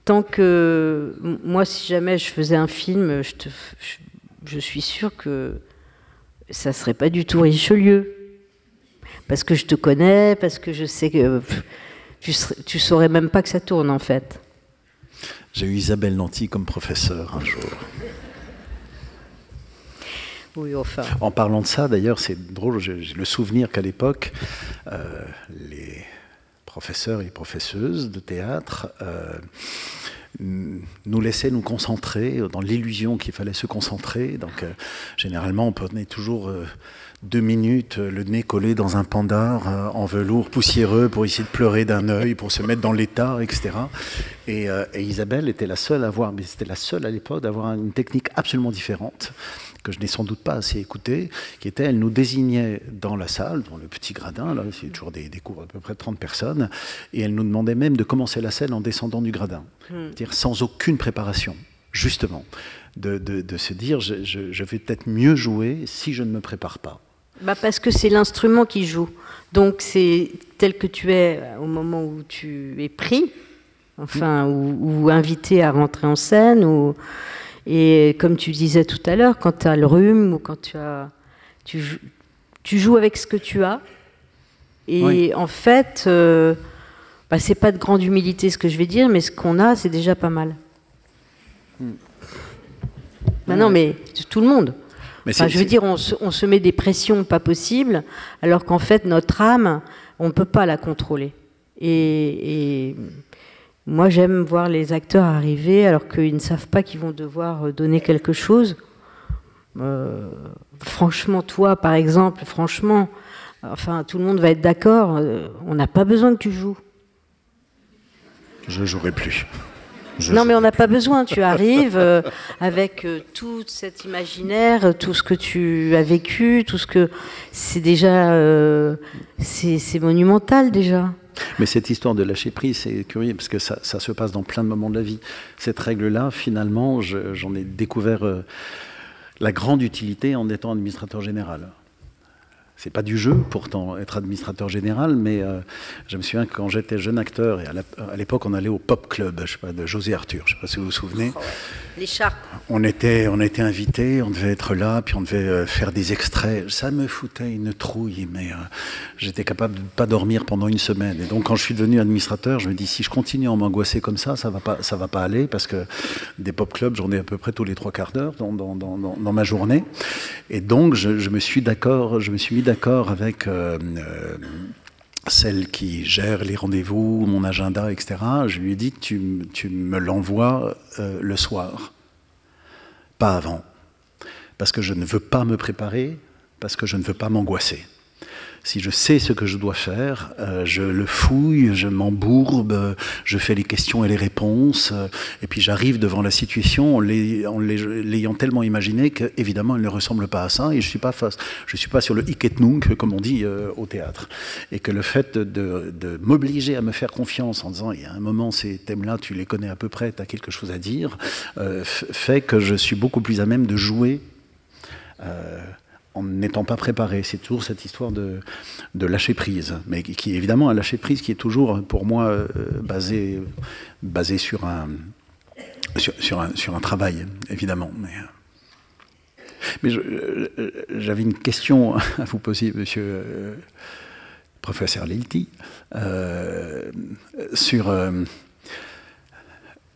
Tant que moi, si jamais je faisais un film, je suis sûre que ça ne serait pas du tout Richelieu. Parce que je te connais, parce que je sais que tu ne saurais même pas que ça tourne, en fait. J'ai eu Isabelle Nanty comme professeure un jour. Oui, enfin. En parlant de ça, d'ailleurs, c'est drôle, j'ai le souvenir qu'à l'époque, les professeurs et professeuses de théâtre nous laissait nous concentrer dans l'illusion qu'il fallait se concentrer. Donc, généralement, on prenait toujours 2 minutes, le nez collé dans un pendard en velours poussiéreux pour essayer de pleurer d'un œil, pour se mettre dans l'état, etc. Et Isabelle était la seule à avoir, mais c'était la seule à l'époque, d'avoir une technique absolument différente, que je n'ai sans doute pas assez écoutée, qui était, elle nous désignait dans la salle, dans le petit gradin, là, c'est toujours des cours à peu près de 30 personnes, et elle nous demandait même de commencer la scène en descendant du gradin, c'est-à-dire sans aucune préparation, justement, de se dire, je vais peut-être mieux jouer si je ne me prépare pas. Bah parce que c'est l'instrument qui joue. Donc c'est tel que tu es au moment où tu es pris, enfin, ou invité à rentrer en scène, et comme tu disais tout à l'heure, quand tu as le rhume, ou quand tu joues avec ce que tu as. Et oui. En fait, bah, c'est pas de grande humilité ce que je vais dire, mais ce qu'on a, c'est déjà pas mal. Bah non, mais tout le monde. Enfin, je veux dire, on se met des pressions pas possibles, alors qu'en fait, notre âme, on ne peut pas la contrôler. Et moi, j'aime voir les acteurs arriver alors qu'ils ne savent pas qu'ils vont devoir donner quelque chose. Franchement, toi, par exemple, franchement, enfin, tout le monde va être d'accord, on n'a pas besoin que tu joues. Je ne jouerai plus. Non, mais on n'a pas besoin. Tu arrives avec tout cet imaginaire, tout ce que tu as vécu, tout ce que... C'est déjà... c'est monumental, déjà. Mais cette histoire de lâcher prise, c'est curieux, parce que ça se passe dans plein de moments de la vie. Cette règle-là, finalement, j'en ai découvert la grande utilité en étant administrateur général. C'est pas du jeu, pourtant, être administrateur général, mais je me souviens que quand j'étais jeune acteur, et à l'époque, on allait au Pop Club, je sais pas, de José Arthur, je sais pas si vous vous souvenez. Les charpes. On était invités, on devait être là, puis on devait faire des extraits. Ça me foutait une trouille, mais j'étais capable de ne pas dormir pendant une semaine. Et donc, quand je suis devenu administrateur, je me dis, si je continue à m'angoisser comme ça va pas aller, parce que des Pop Clubs, j'en ai à peu près tous les 3 quarts d'heure dans ma journée. Et donc, je me suis mis d'accord avec celle qui gère les rendez-vous, mon agenda, etc. Je lui ai dit, tu me l'envoies le soir, pas avant, parce que je ne veux pas me préparer, parce que je ne veux pas m'angoisser. Si je sais ce que je dois faire, je le fouille, je m'embourbe, je fais les questions et les réponses, et puis j'arrive devant la situation en l'ayant tellement imaginé qu'évidemment elle ne ressemble pas à ça, et je suis pas sur le hic et nunc, comme on dit au théâtre. Et que le fait de m'obliger à me faire confiance en disant, il y a un moment, ces thèmes-là, tu les connais à peu près, tu as quelque chose à dire, fait que je suis beaucoup plus à même de jouer en n'étant pas préparé. C'est toujours cette histoire de lâcher prise, mais qui est évidemment un lâcher prise qui est toujours pour moi basé sur un travail, évidemment. Mais j'avais une question à vous poser, monsieur professeur Lilti, sur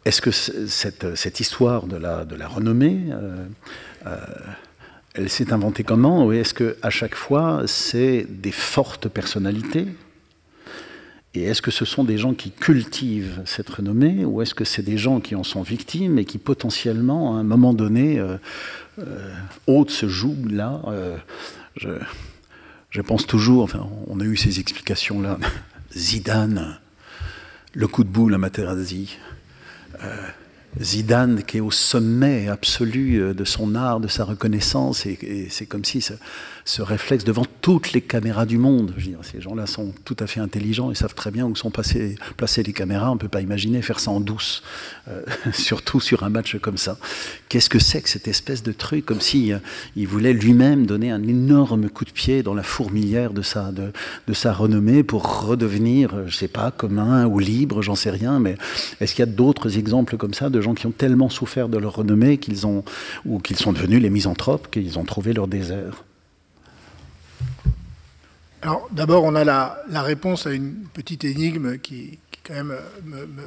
est-ce que cette histoire de la renommée elle s'est inventée comment? Ou est-ce qu'à chaque fois, c'est des fortes personnalités? Et est-ce que ce sont des gens qui cultivent cette renommée? Ou est-ce que c'est des gens qui en sont victimes et qui potentiellement, à un moment donné, ôtent ce joug-là? Je pense toujours, enfin, on a eu ces explications-là. Zidane, le coup de boule à Materazzi. Zidane qui est au sommet absolu de son art, de sa reconnaissance, et c'est comme si ce réflexe devant toutes les caméras du monde, je veux dire, ces gens-là sont tout à fait intelligents et savent très bien où sont placées les caméras, on ne peut pas imaginer faire ça en douce, surtout sur un match comme ça. Qu'est-ce que c'est que cette espèce de truc, comme si il voulait lui-même donner un énorme coup de pied dans la fourmilière de sa renommée pour redevenir, je ne sais pas, commun ou libre, j'en sais rien, mais est-ce qu'il y a d'autres exemples comme ça de gens qui ont tellement souffert de leur renommée qu'ils sont devenus les misanthropes, qu'ils ont trouvé leur désert? Alors d'abord, on a la réponse à une petite énigme qui quand même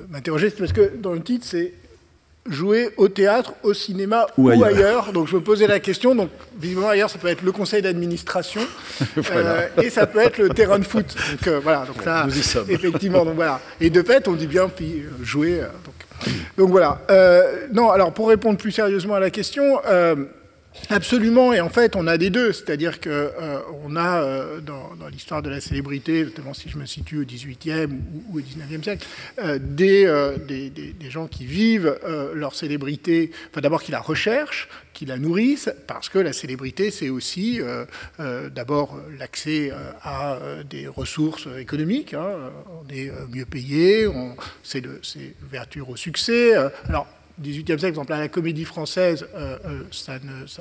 m'interrogeait, parce que dans le titre, c'est jouer au théâtre, au cinéma ou ailleurs. Donc je me posais la question, donc visiblement ailleurs, ça peut être le conseil d'administration, voilà. Et ça peut être le terrain de foot. Donc voilà, donc là, effectivement, donc voilà. Et de fait, on dit bien puis jouer. Donc. Donc voilà. Non, alors pour répondre plus sérieusement à la question, absolument, et en fait on a des deux, c'est-à-dire qu'on a dans l'histoire de la célébrité, notamment si je me situe au XVIIIe ou au XIXe siècle, des gens qui vivent leur célébrité, enfin d'abord qui la recherchent, qui la nourrissent, parce que la célébrité c'est aussi d'abord l'accès à des ressources économiques, hein, on est mieux payé, c'est l'ouverture au succès. Alors, au XVIIIe siècle, par exemple, à la Comédie Française,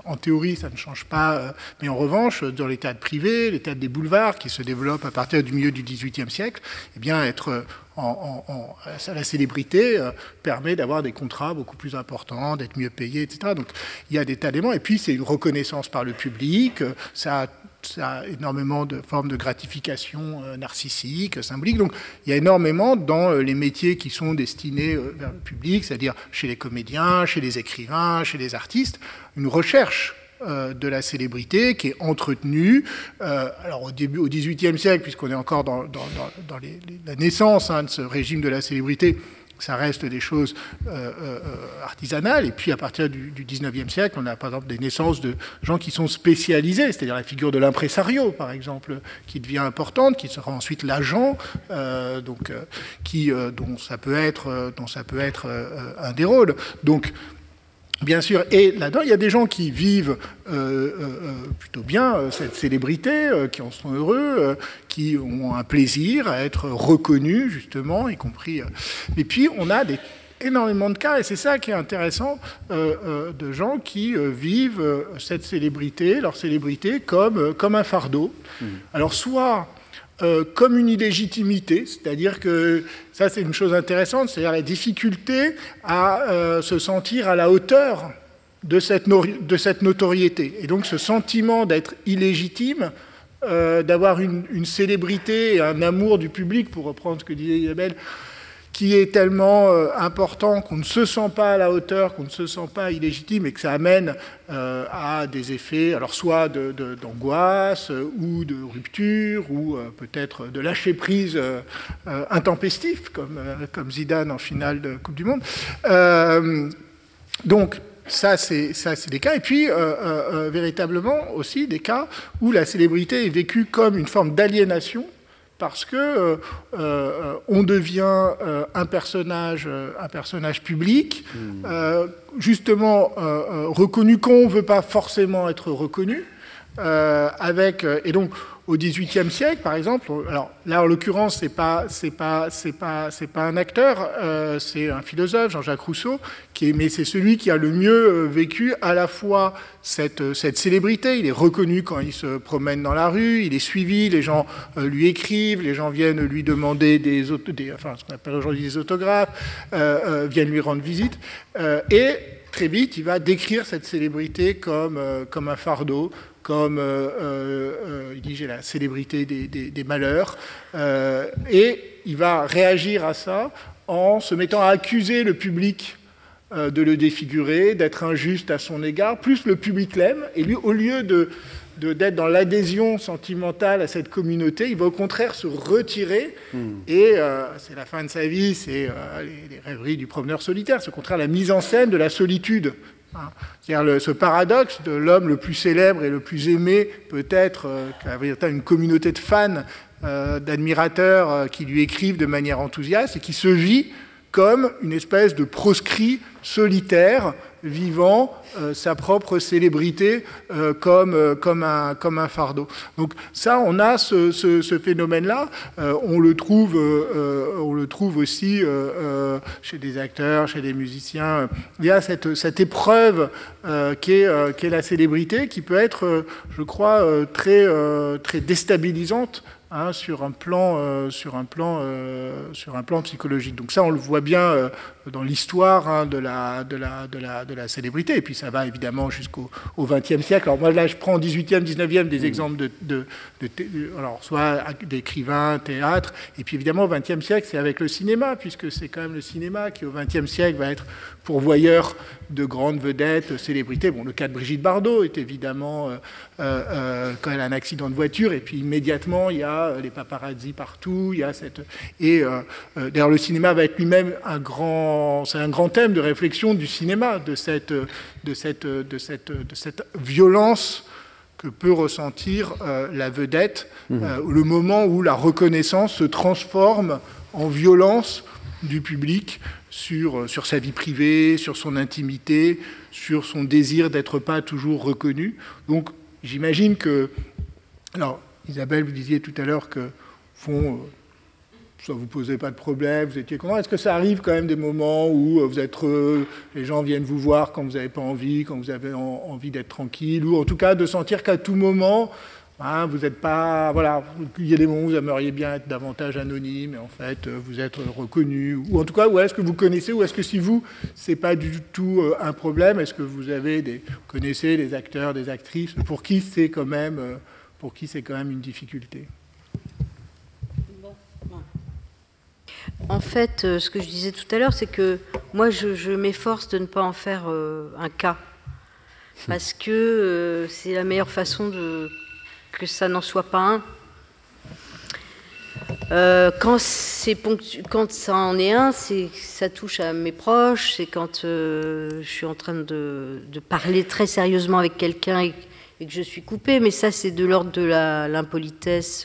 en théorie, ça ne change pas. Mais en revanche, dans les théâtres privés, les théâtres des boulevards, qui se développent à partir du milieu du XVIIIe siècle, eh bien, être la célébrité permet d'avoir des contrats beaucoup plus importants, d'être mieux payé, etc. Donc, il y a des tas d'éléments. Et puis, c'est une reconnaissance par le public. Ça a énormément de formes de gratification narcissique, symbolique. Donc, il y a énormément dans les métiers qui sont destinés vers le public, c'est-à-dire chez les comédiens, chez les écrivains, chez les artistes, une recherche de la célébrité qui est entretenue. Alors, au XVIIIe siècle, puisqu'on est encore dans la naissance de ce régime de la célébrité, ça reste des choses artisanales. Et puis, à partir du XIXe siècle, on a par exemple des naissances de gens qui sont spécialisés, c'est-à-dire la figure de l'impresario, par exemple, qui devient importante, qui sera ensuite l'agent, dont ça peut être un des rôles. Donc, bien sûr, et là-dedans, il y a des gens qui vivent plutôt bien cette célébrité, qui en sont heureux, qui ont un plaisir à être reconnus, justement, y compris... Et puis, on a énormément de cas, et c'est ça qui est intéressant, de gens qui vivent cette célébrité, leur célébrité, comme un fardeau. Alors, soit... comme une illégitimité, c'est-à-dire que ça c'est une chose intéressante, c'est-à-dire la difficulté à se sentir à la hauteur de cette notoriété. Et donc ce sentiment d'être illégitime, d'avoir une célébrité et un amour du public, pour reprendre ce que disait Isabelle, qui est tellement important qu'on ne se sent pas à la hauteur, qu'on ne se sent pas illégitime, et que ça amène à des effets, alors soit d'angoisse, ou de rupture, ou peut-être de lâcher-prise intempestif, comme Zidane en finale de Coupe du Monde. Donc, ça, c'est des cas. Et puis, véritablement, aussi, des cas où la célébrité est vécue comme une forme d'aliénation, parce que on devient un personnage public, justement reconnu quand on ne veut pas forcément être reconnu, et donc au XVIIIe siècle, par exemple, alors là en l'occurrence c'est pas un acteur, c'est un philosophe, Jean-Jacques Rousseau, mais c'est celui qui a le mieux vécu à la fois cette célébrité. Il est reconnu quand il se promène dans la rue, il est suivi, les gens lui écrivent, les gens viennent lui demander ce qu'on appelle aujourd'hui des autographes, viennent lui rendre visite, et très vite il va décrire cette célébrité comme un fardeau, comme il dit j'ai la célébrité des malheurs, et il va réagir à ça en se mettant à accuser le public de le défigurer, d'être injuste à son égard. Plus le public l'aime, et lui, au lieu d'être dans l'adhésion sentimentale à cette communauté, il va au contraire se retirer, et c'est la fin de sa vie, c'est les rêveries du promeneur solitaire, c'est au contraire la mise en scène de la solitude. C'est-à-dire ce paradoxe de l'homme le plus célèbre et le plus aimé, peut-être, qui a une communauté de fans, d'admirateurs qui lui écrivent de manière enthousiaste et qui se vit comme une espèce de proscrit solitaire vivant sa propre célébrité comme un fardeau. Donc ça, on a ce phénomène-là. On le trouve aussi chez des acteurs, chez des musiciens. Il y a cette épreuve qu'est la célébrité, qui peut être, je crois, très déstabilisante. Sur un plan psychologique. Donc ça, on le voit bien dans l'histoire de la célébrité. Et puis ça va évidemment jusqu'au XXe siècle. Alors moi, là, je prends au XVIIIe, XIXe des exemples alors soit d'écrivains, théâtre. Et puis évidemment, au XXe siècle, c'est avec le cinéma, puisque c'est quand même le cinéma qui, au XXe siècle, va être pourvoyeur de grandes vedettes, célébrités. Bon, le cas de Brigitte Bardot est évidemment quand elle a un accident de voiture, et puis immédiatement, il y a a les paparazzis partout, il y a cette... Et d'ailleurs, le cinéma va être lui-même c'est un grand thème de réflexion du cinéma, de cette violence que peut ressentir la vedette, le moment où la reconnaissance se transforme en violence du public sur sa vie privée, sur son intimité, sur son désir d'être pas toujours reconnu. Donc, j'imagine que... Alors, Isabelle, vous disiez tout à l'heure que, fond, ça ne vous posait pas de problème, vous étiez content. Est-ce que ça arrive quand même des moments où vous êtes les gens viennent vous voir quand vous n'avez pas envie, quand vous avez envie d'être tranquille, ou en tout cas de sentir qu'à tout moment... Hein, vous n'êtes pas... Voilà, il y a des moments où vous aimeriez bien être davantage anonyme, et en fait, vous êtes reconnu. Ou en tout cas, où est-ce que vous connaissez, ou est-ce que si vous, c'est pas du tout un problème, est-ce que vous connaissez des acteurs, des actrices, pour qui c'est quand même une difficulté? En fait, ce que je disais tout à l'heure, c'est que moi, je m'efforce de ne pas en faire un cas. Parce que c'est la meilleure façon que ça n'en soit pas un. Quand ça en est un, ça touche à mes proches, c'est quand je suis en train de parler très sérieusement avec quelqu'un et que je suis coupée, mais ça c'est de l'ordre de l'impolitesse.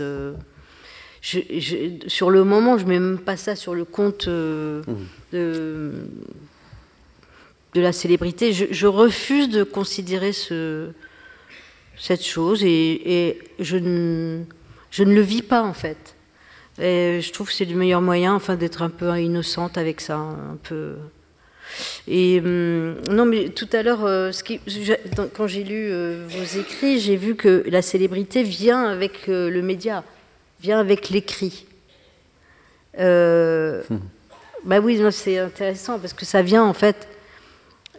Sur le moment, je ne mets même pas ça sur le compte de la célébrité. Je refuse de considérer cette chose et je ne le vis pas en fait. Et je trouve que c'est le meilleur moyen, enfin, d'être un peu innocente avec ça, un peu. Et non, mais tout à l'heure, quand j'ai lu vos écrits, j'ai vu que la célébrité vient avec le média, vient avec l'écrit. Bah oui, c'est intéressant parce que ça vient en fait,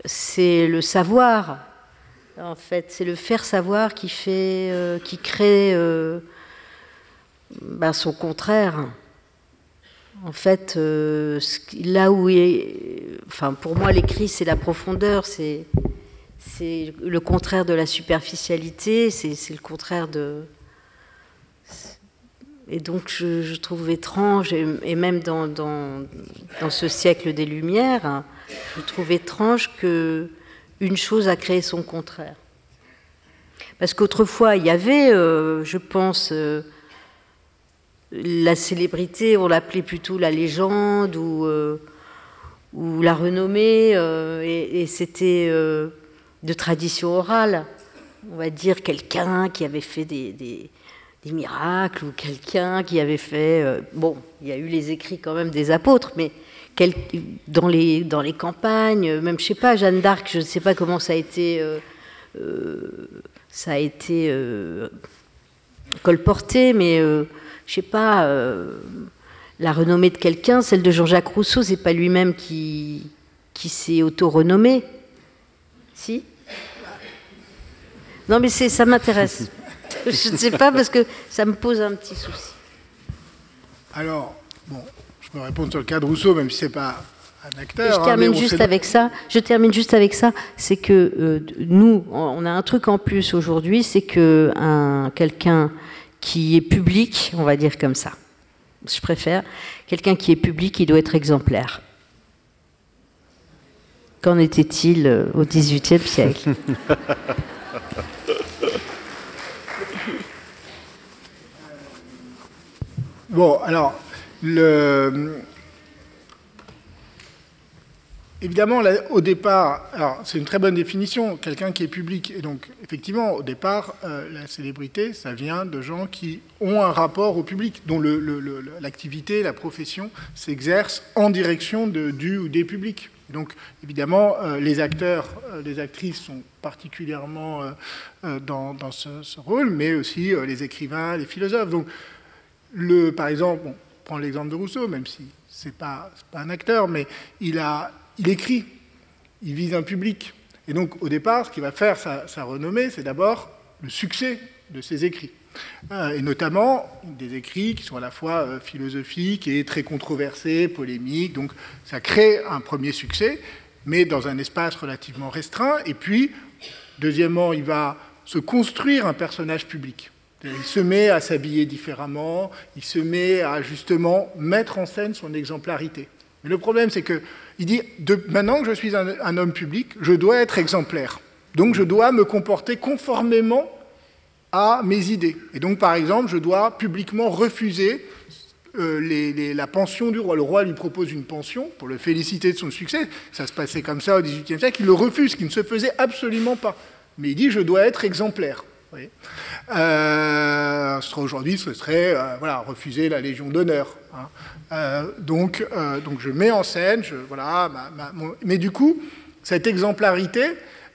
c'est le savoir. En fait, c'est le faire savoir qui crée son contraire. En fait, là où enfin, pour moi, l'écrit, c'est la profondeur, c'est le contraire de la superficialité, c'est le contraire de... Et donc, je trouve étrange, et même dans ce siècle des Lumières, je trouve étrange que une chose a créé son contraire. Parce qu'autrefois, il y avait, je pense, la célébrité, on l'appelait plutôt la légende ou la renommée, et c'était de tradition orale. On va dire quelqu'un qui avait fait des miracles, ou quelqu'un qui avait fait... bon, il y a eu les écrits quand même des apôtres, mais... Dans les campagnes, même, je ne sais pas, Jeanne d'Arc, je ne sais pas comment ça a été colporté, mais je ne sais pas, la renommée de quelqu'un, celle de Jean-Jacques Rousseau, ce n'est pas lui-même qui s'est auto-renommé. Si? Non, mais ça m'intéresse. Je ne sais pas, parce que ça me pose un petit souci. Alors, bon... Je peux répondre sur le cas de Rousseau, même si ce n'est pas un acteur. Et je termine juste avec ça. C'est que nous, on a un truc en plus aujourd'hui, c'est que quelqu'un qui est public, on va dire comme ça, je préfère, quelqu'un qui est public, il doit être exemplaire. Qu'en était-il au XVIIIe siècle? Bon, alors... Évidemment, là, au départ, alors c'est une très bonne définition, quelqu'un qui est public. Et donc, effectivement, au départ, la célébrité, ça vient de gens qui ont un rapport au public, dont l'activité, la profession s'exerce en direction du ou des publics. Et donc, évidemment, les acteurs, les actrices sont particulièrement dans ce rôle, mais aussi les écrivains, les philosophes. Donc, par exemple, on prend l'exemple de Rousseau, même si c'est pas un acteur, mais il écrit, il vise un public. Et donc, au départ, ce qui va faire sa renommée, c'est d'abord le succès de ses écrits. Et notamment des écrits qui sont à la fois philosophiques et très controversés, polémiques. Donc, ça crée un premier succès, mais dans un espace relativement restreint. Et puis, deuxièmement, il va se construire un personnage public. Il se met à s'habiller différemment, il se met à justement mettre en scène son exemplarité. Mais le problème, c'est qu'il dit, maintenant que je suis un homme public, je dois être exemplaire. Donc je dois me comporter conformément à mes idées. Et donc, par exemple, je dois publiquement refuser la pension du roi. Le roi lui propose une pension pour le féliciter de son succès. Ça se passait comme ça au XVIIIe siècle. Il le refuse, ce qui ne se faisait absolument pas. Mais il dit, je dois être exemplaire. Aujourd'hui, ce serait voilà, refuser la Légion d'honneur. Hein. Donc, je mets en scène, mais du coup, cette exemplarité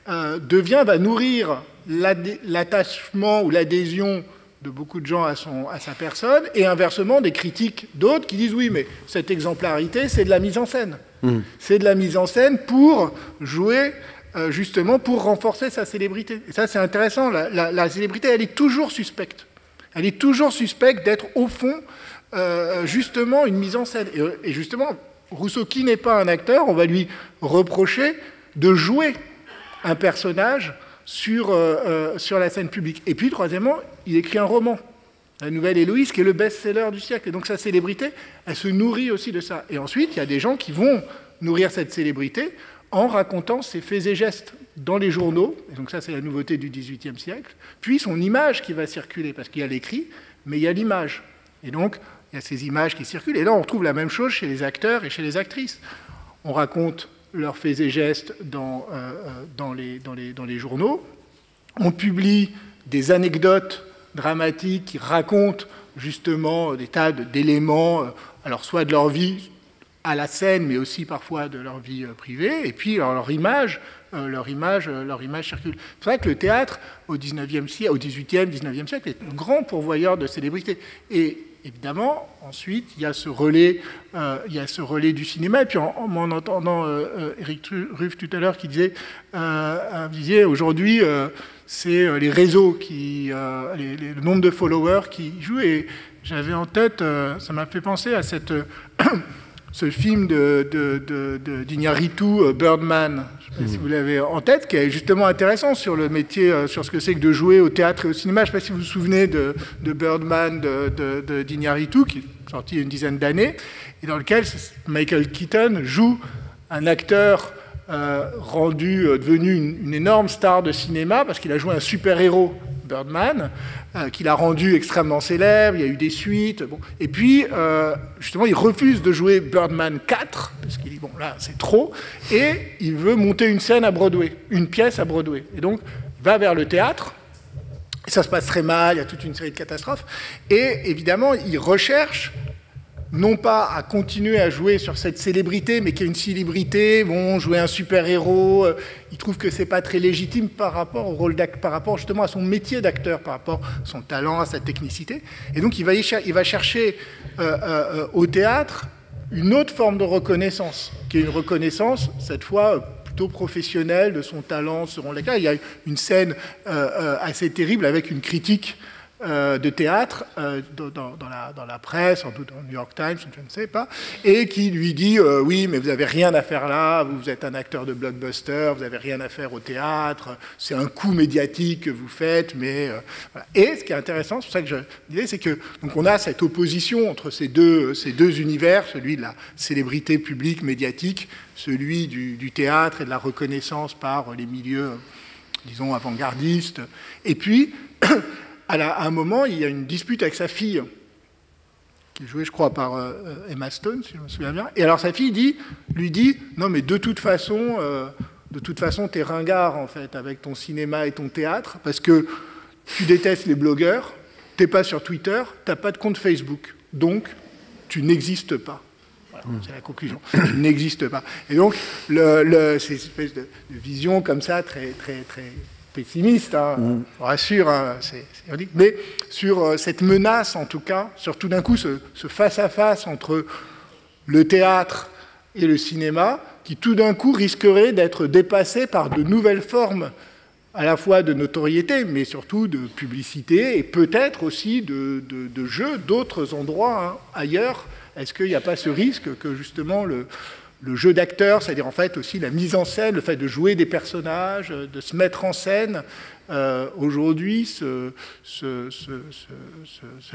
va nourrir l'attachement ou l'adhésion de beaucoup de gens à sa personne, et inversement, des critiques d'autres qui disent oui, mais cette exemplarité, c'est de la mise en scène. C'est de la mise en scène pour jouer... justement pour renforcer sa célébrité. Et ça, c'est intéressant. La célébrité, elle est toujours suspecte. Elle est toujours suspecte d'être, au fond, justement, une mise en scène. Et justement, Rousseau, qui n'est pas un acteur, on va lui reprocher de jouer un personnage sur la scène publique. Et puis, troisièmement, il écrit un roman, La Nouvelle Héloïse, qui est le best-seller du siècle. Et donc, sa célébrité, elle se nourrit aussi de ça. Et ensuite, il y a des gens qui vont nourrir cette célébrité en racontant ses faits et gestes dans les journaux, et donc ça c'est la nouveauté du XVIIIe siècle, puis son image qui va circuler, parce qu'il y a l'écrit, mais il y a l'image. Et donc, il y a ces images qui circulent, et là on retrouve la même chose chez les acteurs et chez les actrices. On raconte leurs faits et gestes dans les journaux, on publie des anecdotes dramatiques qui racontent justement des tas d'éléments, alors soit de leur vie à la scène, mais aussi parfois de leur vie privée, et puis leur image circule. C'est vrai que le théâtre, au XIXe siècle, au XVIIIe, XIXe siècle, est un grand pourvoyeur de célébrité. Et évidemment, ensuite, il y a ce relais du cinéma. Et puis, en entendant Éric Ruff tout à l'heure qui disait aujourd'hui, c'est les réseaux, le nombre de followers qui jouent. Et j'avais en tête, ça m'a fait penser à ce film d'Iñárritu, Birdman, je ne sais pas si vous l'avez en tête, qui est justement intéressant sur le métier, sur ce que c'est que de jouer au théâtre et au cinéma. Je ne sais pas si vous vous souvenez de Birdman d'Iñárritu, qui est sorti il y a une dizaine d'années, et dans lequel Michael Keaton joue un acteur devenu une énorme star de cinéma, parce qu'il a joué un super-héros, Birdman, qu'il a rendu extrêmement célèbre, il y a eu des suites. Bon. Et puis, justement, il refuse de jouer Birdman 4, parce qu'il dit, bon, là, c'est trop, et il veut monter une scène à Broadway, une pièce à Broadway. Et donc, il va vers le théâtre, et ça se passe très mal, il y a toute une série de catastrophes, et évidemment, il recherche non pas à continuer à jouer sur cette célébrité, mais qui est une célébrité, jouer un super-héros, il trouve que c'est pas très légitime par rapport au rôle d'acteur, par rapport justement à son métier d'acteur, par rapport à son talent, à sa technicité. Et donc il va chercher au théâtre une autre forme de reconnaissance, qui est une reconnaissance, cette fois, plutôt professionnelle de son talent, de ce rôle-là. Il y a une scène assez terrible avec une critique de théâtre dans la presse, sans doute dans le New York Times, je ne sais pas, et qui lui dit oui, mais vous n'avez rien à faire là, vous êtes un acteur de blockbuster, vous n'avez rien à faire au théâtre, c'est un coup médiatique que vous faites, mais voilà. Et ce qui est intéressant, c'est pour ça que je disais, c'est que donc on a cette opposition entre ces deux univers, celui de la célébrité publique médiatique, celui du théâtre et de la reconnaissance par les milieux, disons, avant-gardistes, et puis à un moment, il y a une dispute avec sa fille, qui est jouée, je crois, par Emma Stone, si je me souviens bien. Et alors sa fille lui dit, non, mais de toute façon, t'es ringard, en fait, avec ton cinéma et ton théâtre, parce que tu détestes les blogueurs, t'es pas sur Twitter, t'as pas de compte Facebook, donc tu n'existes pas. Voilà, c'est la conclusion. Tu n'existes pas. Et donc, c'est une espèce de vision comme ça, très, très, très pessimiste, hein, je vous rassure, hein, c'est ironique, mais sur cette menace, en tout cas, sur tout d'un coup ce face-à-face entre le théâtre et le cinéma, qui tout d'un coup risquerait d'être dépassé par de nouvelles formes, à la fois de notoriété, mais surtout de publicité, et peut-être aussi de jeux d'autres endroits, hein, ailleurs. Est-ce qu'il n'y a pas ce risque que, justement, le jeu d'acteur, c'est-à-dire en fait aussi la mise en scène, le fait de jouer des personnages, de se mettre en scène, aujourd'hui se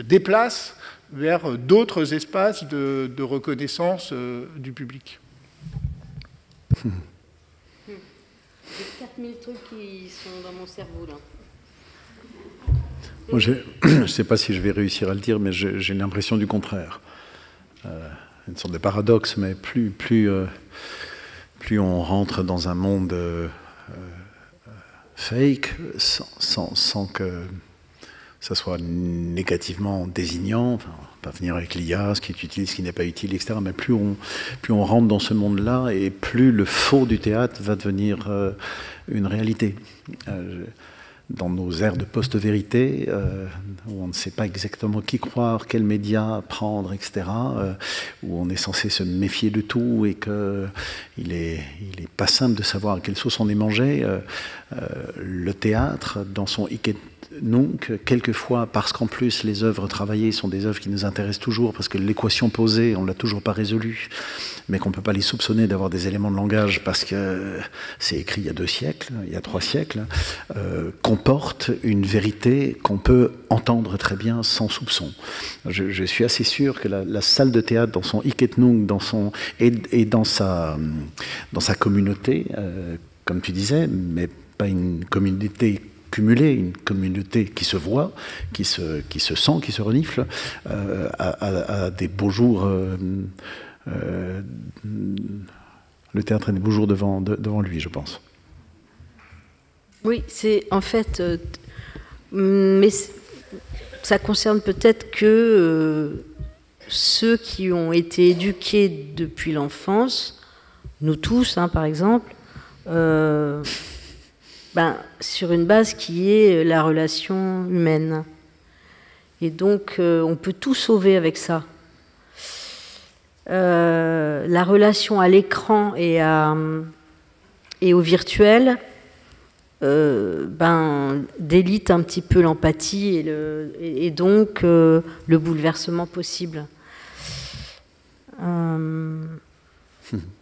déplace vers d'autres espaces de reconnaissance du public. J'ai 4000 trucs qui sont dans mon cerveau, là. Moi, je ne sais pas si je vais réussir à le dire, mais j'ai l'impression du contraire. Une sorte de paradoxe, mais plus on rentre dans un monde fake, sans que ça soit négativement désignant, enfin, pas venir avec l'IA, ce qui est utile, ce qui n'est pas utile, etc. Mais plus on rentre dans ce monde-là, et plus le faux du théâtre va devenir une réalité. Dans nos ères de post-vérité, où on ne sait pas exactement qui croire, quels médias prendre, etc., où on est censé se méfier de tout et qu'il est pas simple de savoir à quelle sauce on est mangé, le théâtre, dans son hic et nunc, quelquefois, parce qu'en plus les œuvres travaillées sont des œuvres qui nous intéressent toujours, parce que l'équation posée, on ne l'a toujours pas résolue, mais qu'on ne peut pas les soupçonner d'avoir des éléments de langage parce que c'est écrit il y a 2 siècles, il y a 3 siècles, comporte une vérité qu'on peut entendre très bien sans soupçon. Je suis assez sûr que la salle de théâtre, dans son hic et nunc, et dans sa communauté, comme tu disais, mais pas une communauté cumulée, une communauté qui se voit, qui se sent, qui se renifle, à des beaux jours. Le théâtre a des beaux jours devant lui, je pense. Oui, c'est en fait, mais ça concerne peut-être que ceux qui ont été éduqués depuis l'enfance, nous tous, hein, par exemple, sur une base qui est la relation humaine. Et donc, on peut tout sauver avec ça. La relation à l'écran et au virtuel délite un petit peu l'empathie et donc le bouleversement possible.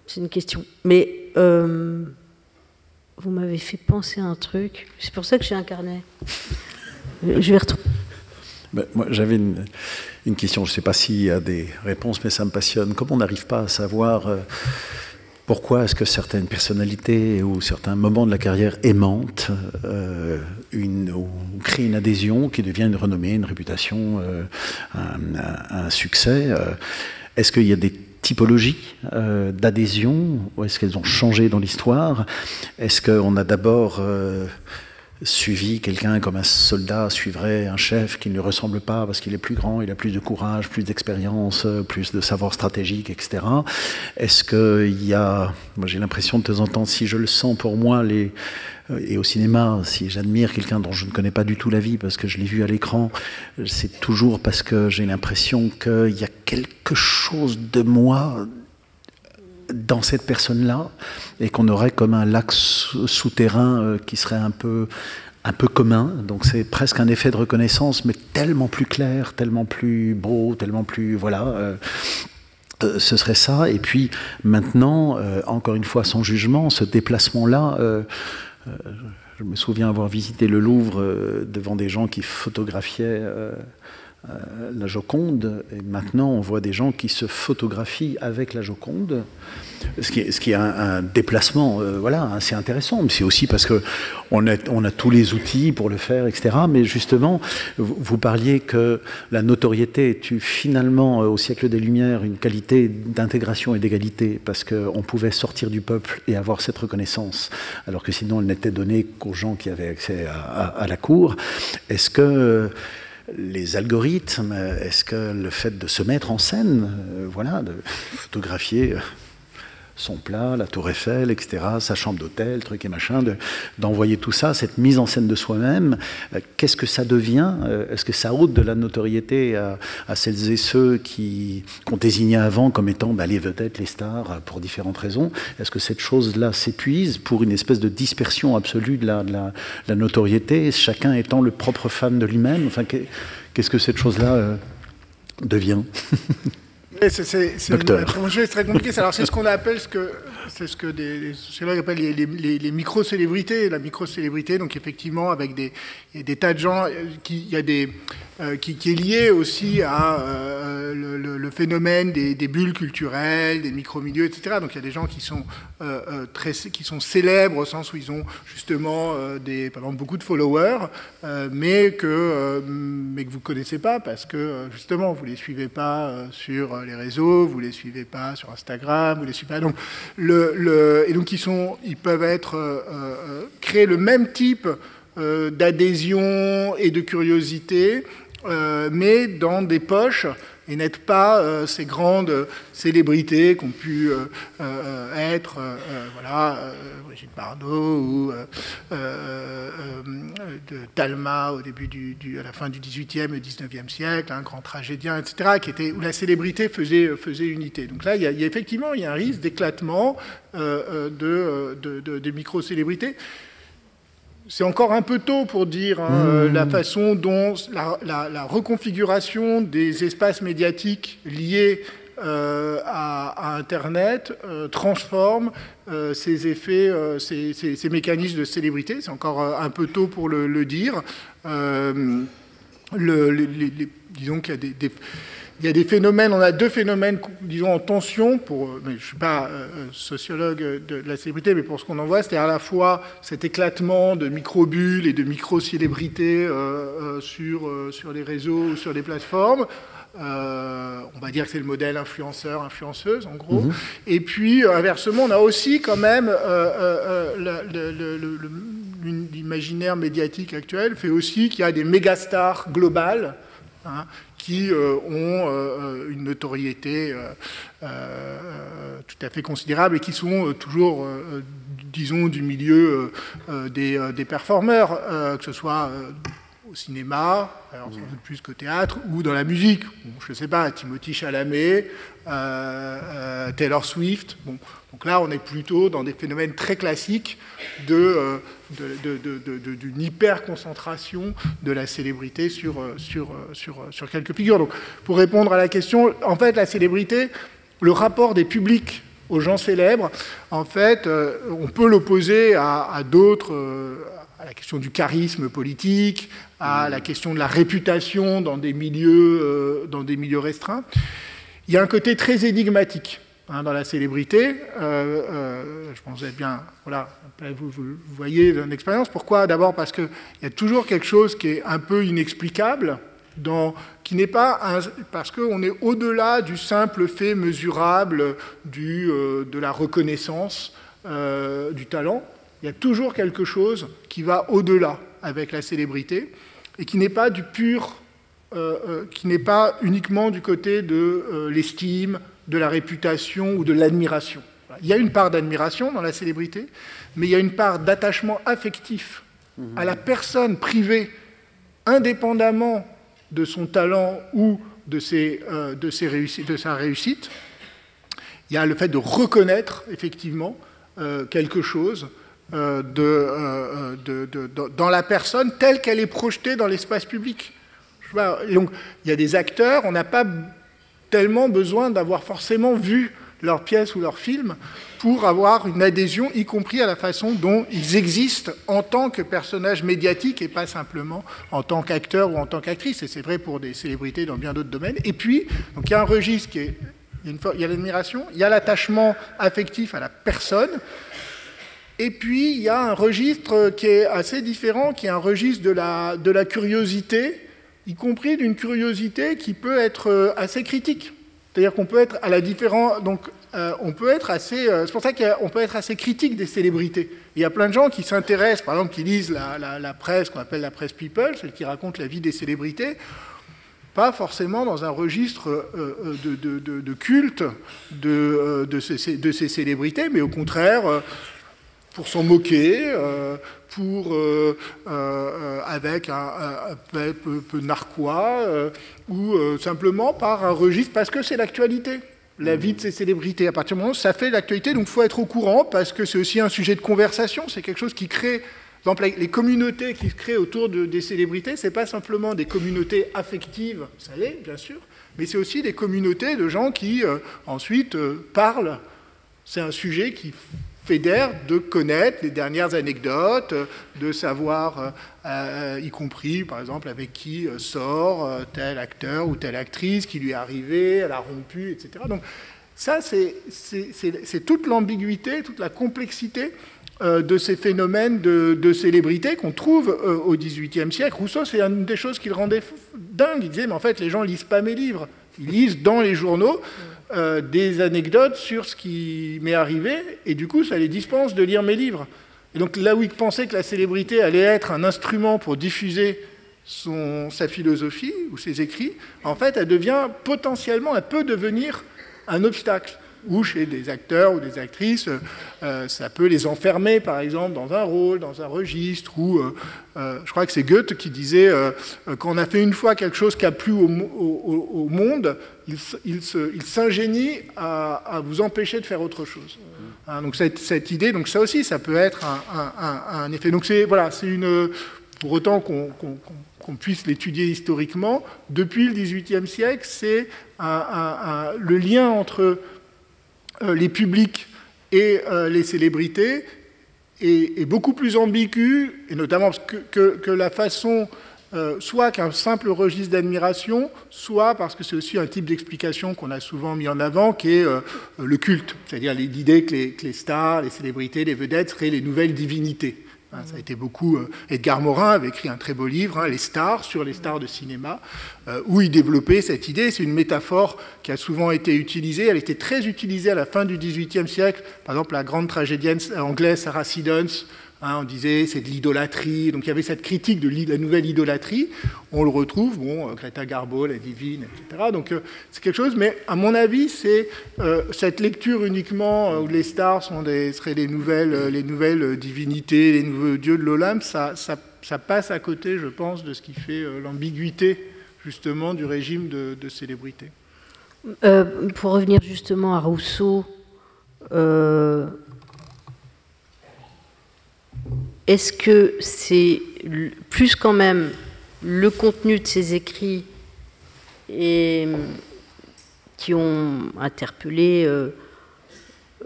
C'est une question. Mais vous m'avez fait penser à un truc. C'est pour ça que j'ai un carnet. Je vais retrouver. Moi, j'avais une question. Je ne sais pas s'il y a des réponses, mais ça me passionne. Comment on n'arrive pas à savoir pourquoi est-ce que certaines personnalités ou certains moments de la carrière aimantent ou créent une adhésion qui devient une renommée, une réputation, un succès. Est-ce qu'il y a des typologies d'adhésion, ou est-ce qu'elles ont changé dans l'histoire? Est-ce qu'on a d'abord suivi quelqu'un comme un soldat suivrait un chef qui ne lui ressemble pas parce qu'il est plus grand, il a plus de courage, plus d'expérience, plus de savoir stratégique, etc. Est-ce qu'il y a... Moi j'ai l'impression de temps en temps, si je le sens pour moi, et au cinéma, si j'admire quelqu'un dont je ne connais pas du tout la vie parce que je l'ai vu à l'écran, c'est toujours parce que j'ai l'impression qu'il y a quelque chose de moi dans cette personne-là, et qu'on aurait comme un lac souterrain qui serait un peu commun. Donc c'est presque un effet de reconnaissance, mais tellement plus clair, tellement plus beau, tellement plus... Voilà. Ce serait ça. Et puis maintenant, encore une fois, sans jugement, ce déplacement-là... je me souviens avoir visité le Louvre devant des gens qui photographiaient... la Joconde, et maintenant on voit des gens qui se photographient avec la Joconde, ce qui est un déplacement assez intéressant, mais c'est aussi parce qu'on a tous les outils pour le faire, etc. Mais justement, vous parliez que la notoriété est finalement, au siècle des Lumières, une qualité d'intégration et d'égalité, parce qu'on pouvait sortir du peuple et avoir cette reconnaissance, alors que sinon elle n'était donnée qu'aux gens qui avaient accès à la cour. Est-ce que les algorithmes, est-ce que le fait de se mettre en scène, de photographier son plat, la tour Eiffel, etc., sa chambre d'hôtel, truc et machin, d'envoyer tout ça, cette mise en scène de soi-même, qu'est-ce que ça devient? Est-ce que ça ôte de la notoriété à celles et ceux qu'on désignait avant comme étant les vedettes, les stars, pour différentes raisons? Est-ce que cette chose-là s'épuise pour une espèce de dispersion absolue de la notoriété, chacun étant le propre fan de lui-même? Enfin, qu'est-ce que cette chose-là devient? C'est très compliqué. Alors c'est ce qu'on appelle ce que des sociologues appellent les micro-célébrités. La micro-célébrité, donc effectivement avec des tas de gens qui est lié aussi à le phénomène des bulles culturelles, des micro-milieux, etc. Donc il y a des gens qui sont célèbres au sens où ils ont justement par exemple beaucoup de followers, mais que vous connaissez pas parce que justement vous les suivez pas sur les réseaux, vous les suivez pas sur Instagram, vous les suivez pas. Donc et donc ils peuvent créer le même type d'adhésion et de curiosité, mais dans des poches, et n'être pas ces grandes célébrités qu'ont pu être Brigitte Bardot ou Talma au début à la fin du XVIIIe et XIXe siècle, un grand tragédien, etc., où la célébrité faisait unité. Donc là, effectivement, il y a un risque d'éclatement des micro-célébrités. C'est encore un peu tôt pour dire la façon dont la reconfiguration des espaces médiatiques liés à Internet transforme ces effets, ces mécanismes de célébrité. C'est encore un peu tôt pour le dire. Disons qu'il y a il y a des phénomènes, on a deux phénomènes, disons, en tension, mais je ne suis pas sociologue de la célébrité, mais pour ce qu'on en voit, c'est-à-dire à la fois cet éclatement de micro-bulles et de micro-célébrités sur les réseaux ou sur les plateformes. On va dire que c'est le modèle influenceur-influenceuse, en gros. Mmh. Et puis, inversement, on a aussi quand même l'imaginaire médiatique actuel fait aussi qu'il y a des mégastars globales, qui ont une notoriété tout à fait considérable et qui sont toujours, disons, du milieu des performeurs, que ce soit au cinéma, alors sans doute plus qu'au théâtre, ou dans la musique. Bon, je ne sais pas, Timothée Chalamet, Taylor Swift. Bon, donc là, on est plutôt dans des phénomènes très classiques d'une hyper-concentration de la célébrité sur quelques figures. Donc, pour répondre à la question, en fait, la célébrité, le rapport des publics aux gens célèbres, en fait, on peut l'opposer à d'autres, à la question du charisme politique, à la question de la réputation dans des milieux restreints. Il y a un côté très énigmatique dans la célébrité. Je pense que vous êtes bien, voilà, vous voyez l'expérience. Pourquoi ? D'abord parce qu'il y a toujours quelque chose qui est un peu inexplicable, qui n'est pas parce qu'on est au-delà du simple fait mesurable de la reconnaissance du talent. Il y a toujours quelque chose qui va au-delà avec la célébrité et qui n'est pas qui n'est pas uniquement du côté de l'estime, de la réputation ou de l'admiration. Il y a une part d'admiration dans la célébrité, mais il y a une part d'attachement affectif à la personne privée, indépendamment de son talent ou de sa réussite. Il y a le fait de reconnaître effectivement quelque chose dans la personne telle qu'elle est projetée dans l'espace public. Donc, il y a des acteurs, on n'a pas tellement besoin d'avoir forcément vu leur pièce ou leur film pour avoir une adhésion, y compris à la façon dont ils existent en tant que personnages médiatiques et pas simplement en tant qu'acteurs ou en tant qu'actrices. Et c'est vrai pour des célébrités dans bien d'autres domaines. Et puis, donc, il y a un registre qui est... Il y a l'admiration, il y a l'attachement affectif à la personne, et puis il y a un registre qui est assez différent, qui est un registre de la curiosité, y compris d'une curiosité qui peut être assez critique. C'est-à-dire qu'on peut être à la différence... Donc, on peut être assez... c'est pour ça qu'on peut être assez critique des célébrités. Il y a plein de gens qui s'intéressent, par exemple, qui lisent la presse, qu'on appelle la presse people, celle qui raconte la vie des célébrités, pas forcément dans un registre de culte de ces célébrités, mais au contraire, pour s'en moquer, avec un peu narquois, ou simplement par un registre, parce que c'est l'actualité, la vie de ces célébrités. À partir du moment où ça fait l'actualité, donc il faut être au courant, parce que c'est aussi un sujet de conversation, c'est quelque chose qui crée Par exemple, les communautés qui se créent autour des célébrités, ce n'est pas simplement des communautés affectives, ça l'est, bien sûr, mais c'est aussi des communautés de gens qui, ensuite, parlent. C'est un sujet qui fédère de connaître les dernières anecdotes, de savoir, y compris, par exemple, avec qui sort tel acteur ou telle actrice, qui lui est arrivé, elle a rompu, etc. Donc, ça, c'est toute l'ambiguïté, toute la complexité de ces phénomènes de célébrité qu'on trouve au XVIIIe siècle. Rousseau, c'est une des choses qui le rendait dingue. Il disait, mais en fait, les gens ne lisent pas mes livres. Ils lisent dans les journaux des anecdotes sur ce qui m'est arrivé, et du coup, ça les dispense de lire mes livres. Et donc, là où il pensait que la célébrité allait être un instrument pour diffuser sa philosophie ou ses écrits, en fait, elle devient potentiellement, elle peut devenir un obstacle. Ou chez des acteurs ou des actrices, ça peut les enfermer, par exemple, dans un rôle, dans un registre, ou je crois que c'est Goethe qui disait quand on a fait une fois quelque chose qui a plu au monde, il s'ingénie à vous empêcher de faire autre chose. Hein, donc cette idée, donc ça aussi, ça peut être un effet. Donc voilà, c'est une... Pour autant qu'on puisse l'étudier historiquement, depuis le XVIIIe siècle, c'est le lien entre les publics et les célébrités est beaucoup plus ambigu, et notamment parce que la façon, soit qu'un simple registre d'admiration, soit parce que c'est aussi un type d'explication qu'on a souvent mis en avant, qui est le culte, c'est-à-dire l'idée que les stars, les célébrités, les vedettes seraient les nouvelles divinités. Ça a été beaucoup... Edgar Morin avait écrit un très beau livre, Les stars, sur les stars de cinéma, où il développait cette idée. C'est une métaphore qui a souvent été utilisée. Elle était très utilisée à la fin du XVIIIe siècle. Par exemple, la grande tragédienne anglaise Sarah Siddons, on disait c'est de l'idolâtrie. Donc il y avait cette critique de la nouvelle idolâtrie. On le retrouve, Greta Garbo, la divine, etc. Donc c'est quelque chose, mais à mon avis, c'est cette lecture uniquement où les stars seraient les nouvelles divinités, les nouveaux dieux de l'Olympe, ça passe à côté, je pense, de ce qui fait l'ambiguïté, justement, du régime de célébrité. Pour revenir justement à Rousseau, est-ce que c'est plus quand même le contenu de ses écrits qui ont interpellé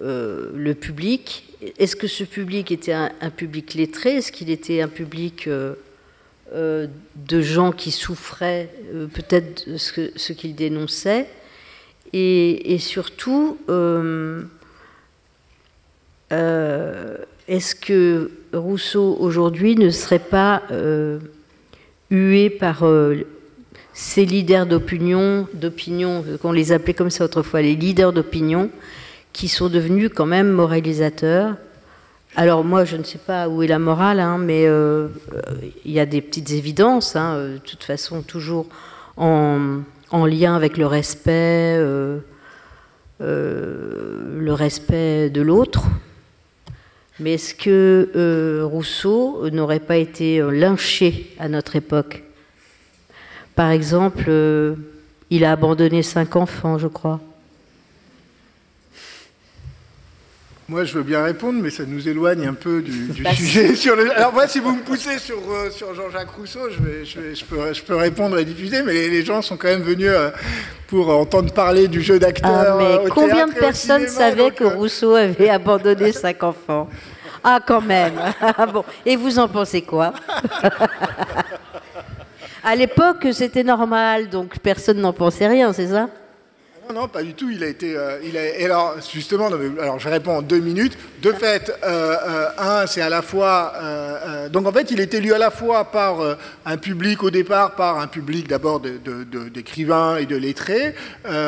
le public? Est-ce que ce public était un public lettré? Est-ce qu'il était un public de gens qui souffraient peut-être de ce qu'il dénonçait? Et surtout, est-ce que Rousseau, aujourd'hui, ne serait pas hué par ces leaders d'opinion, qu'on les appelait comme ça autrefois, les leaders d'opinion, qui sont devenus quand même moralisateurs? Alors moi, je ne sais pas où est la morale, mais il y a des petites évidences, de toute façon, toujours en lien avec le respect de l'autre. Mais est-ce que Rousseau n'aurait pas été lynché à notre époque? Par exemple, il a abandonné 5 enfants, je crois. Moi, je veux bien répondre, mais ça nous éloigne un peu du sujet. Alors moi, si vous me poussez sur Jean-Jacques Rousseau, je peux répondre et diffuser, mais les gens sont quand même venus pour entendre parler du jeu d'acteur. Mais combien de personnes savaient que Rousseau avait abandonné 5 enfants? Ah, quand même. Bon. Et vous en pensez quoi? À l'époque, c'était normal, donc personne n'en pensait rien, c'est ça? Non, pas du tout. Il a été. Et alors, justement, alors je réponds en 2 minutes. De fait, c'est à la fois. Donc, en fait, il est élu à la fois par un public au départ, par un public d'abord d'écrivains et de lettrés.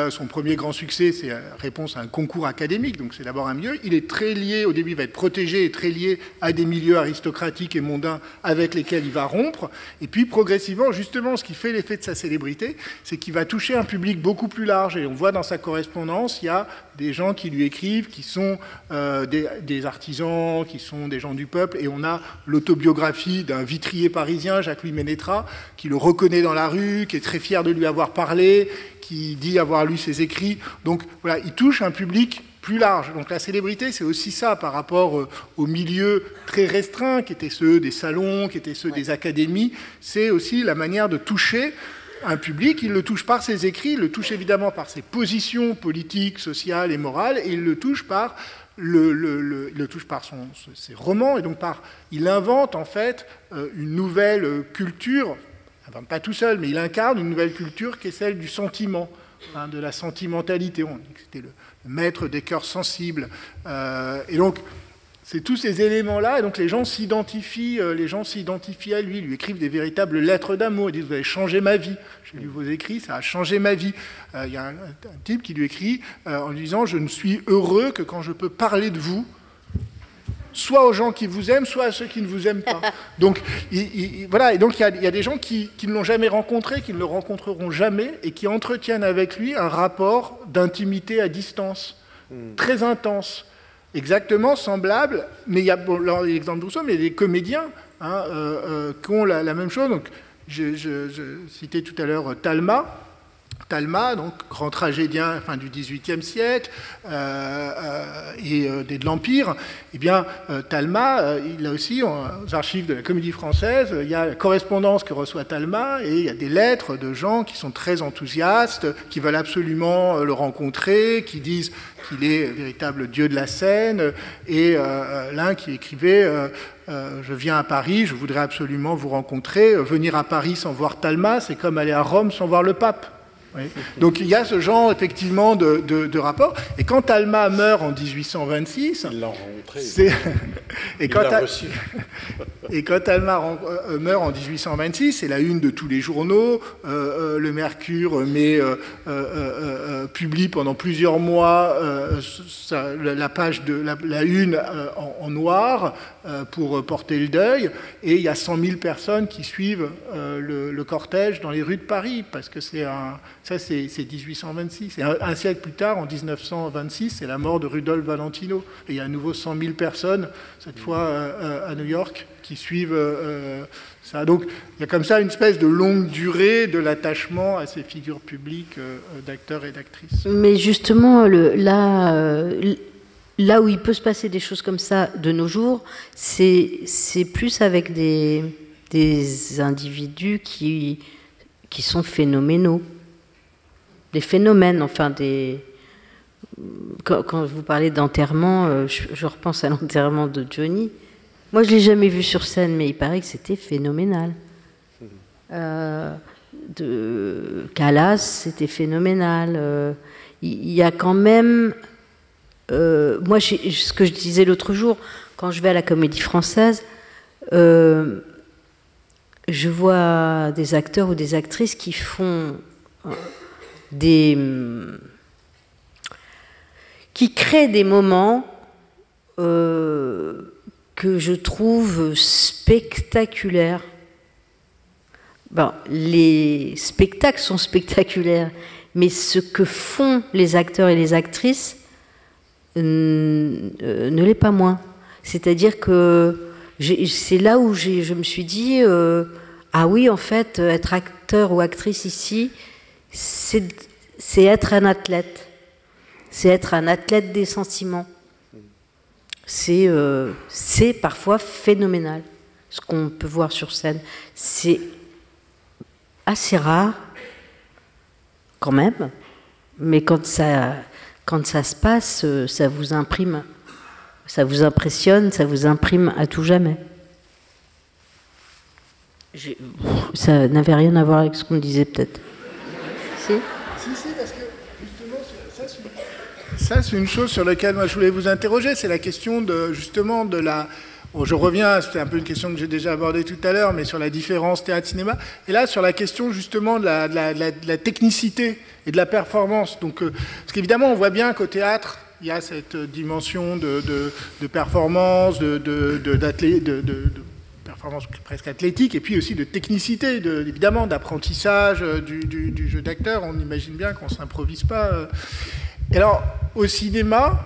Son premier grand succès, c'est réponse à un concours académique. Donc, c'est d'abord un milieu. Il est très lié. Au début, il va être protégé et très lié à des milieux aristocratiques et mondains avec lesquels il va rompre. Et puis, progressivement, justement, ce qui fait l'effet de sa célébrité, c'est qu'il va toucher un public beaucoup plus large. Et on voit dans sa correspondance, il y a des gens qui lui écrivent, qui sont des artisans, qui sont des gens du peuple, et on a l'autobiographie d'un vitrier parisien, Jacques-Louis Ménétras, qui le reconnaît dans la rue, qui est très fier de lui avoir parlé, qui dit avoir lu ses écrits. Donc voilà, il touche un public plus large. Donc la célébrité, c'est aussi ça par rapport aux milieux très restreints, qui étaient ceux des salons, qui étaient ceux des académies. C'est aussi la manière de toucher un public. Il le touche par ses écrits, il le touche évidemment par ses positions politiques, sociales et morales, et il le touche par ses romans, et donc il invente en fait une nouvelle culture. Il n'invente pas tout seul, mais il incarne une nouvelle culture qui est celle du sentiment, hein, de la sentimentalité. On dit que c'était le maître des cœurs sensibles. Et donc, c'est tous ces éléments-là, et donc les gens s'identifient à lui, lui écrivent des véritables lettres d'amour. Ils disent: vous avez changé ma vie. J'ai lu vos écrits, ça a changé ma vie. Il y a un type qui lui écrit en lui disant: je ne suis heureux que quand je peux parler de vous, soit aux gens qui vous aiment, soit à ceux qui ne vous aiment pas. Donc, voilà. Et donc, il y a des gens qui ne l'ont jamais rencontré, qui ne le rencontreront jamais, et qui entretiennent avec lui un rapport d'intimité à distance, très intense, exactement semblable. Mais il y a, bon, l'exemple de Rousseau, mais il y a des comédiens hein, qui ont la même chose. Donc, je citais tout à l'heure Talma. Talma, donc grand tragédien fin du XVIIIe siècle et de l'Empire, eh bien Talma, il a aussi aux archives de la Comédie Française, il y a la correspondance que reçoit Talma et il y a des lettres de gens qui sont très enthousiastes, qui veulent absolument le rencontrer, qui disent qu'il est véritable dieu de la scène, et l'un qui écrivait je viens à Paris, je voudrais absolument vous rencontrer. Venir à Paris sans voir Talma, c'est comme aller à Rome sans voir le pape. Oui. Donc il y a ce genre effectivement de rapport. Et quand Talma meurt en 1826, il l'a rencontré. Et quand Talma meurt en 1826, c'est la une de tous les journaux. Le Mercure publie pendant plusieurs mois la page de la une en noir pour porter le deuil. Et il y a 100 000 personnes qui suivent le cortège dans les rues de Paris, parce que c'est 1826. Et un siècle plus tard, en 1926, c'est la mort de Rudolf Valentino. Et il y a à nouveau 100 000 personnes, cette fois à New York, qui suivent ça. Donc il y a comme ça une espèce de longue durée de l'attachement à ces figures publiques d'acteurs et d'actrices. Mais justement, là où il peut se passer des choses comme ça de nos jours, c'est plus avec des individus qui sont phénoménaux. Des phénomènes, enfin Quand vous parlez d'enterrement, je repense à l'enterrement de Johnny. Moi, je ne l'ai jamais vu sur scène, mais il paraît que c'était phénoménal. De Calas, c'était phénoménal. Il y a quand même... moi, ce que je disais l'autre jour, quand je vais à la Comédie Française, je vois des acteurs ou des actrices qui font qui créent des moments que je trouve spectaculaires. Bon, les spectacles sont spectaculaires, mais ce que font les acteurs et les actrices ne l'est pas moins. C'est-à-dire que c'est là où je me suis dit ah oui, en fait, être acteur ou actrice ici, c'est être un athlète. C'est être un athlète des sentiments. C'est parfois phénoménal, ce qu'on peut voir sur scène. C'est assez rare, quand même, mais quand ça se passe, ça vous imprime, ça vous impressionne, ça vous imprime à tout jamais. Ça n'avait rien à voir avec ce qu'on disait peut-être. Si, parce que justement, ça c'est une chose sur laquelle moi je voulais vous interroger, c'est la question de la... Bon, je reviens, c'était un peu une question que j'ai déjà abordée tout à l'heure, mais sur la différence théâtre-cinéma, et là sur la question justement de la technicité et de la performance. Donc, parce qu'évidemment on voit bien qu'au théâtre, il y a cette dimension de performance, de performance presque athlétique, et puis aussi de technicité, évidemment, d'apprentissage du jeu d'acteur. On imagine bien qu'on ne s'improvise pas. Et alors, au cinéma,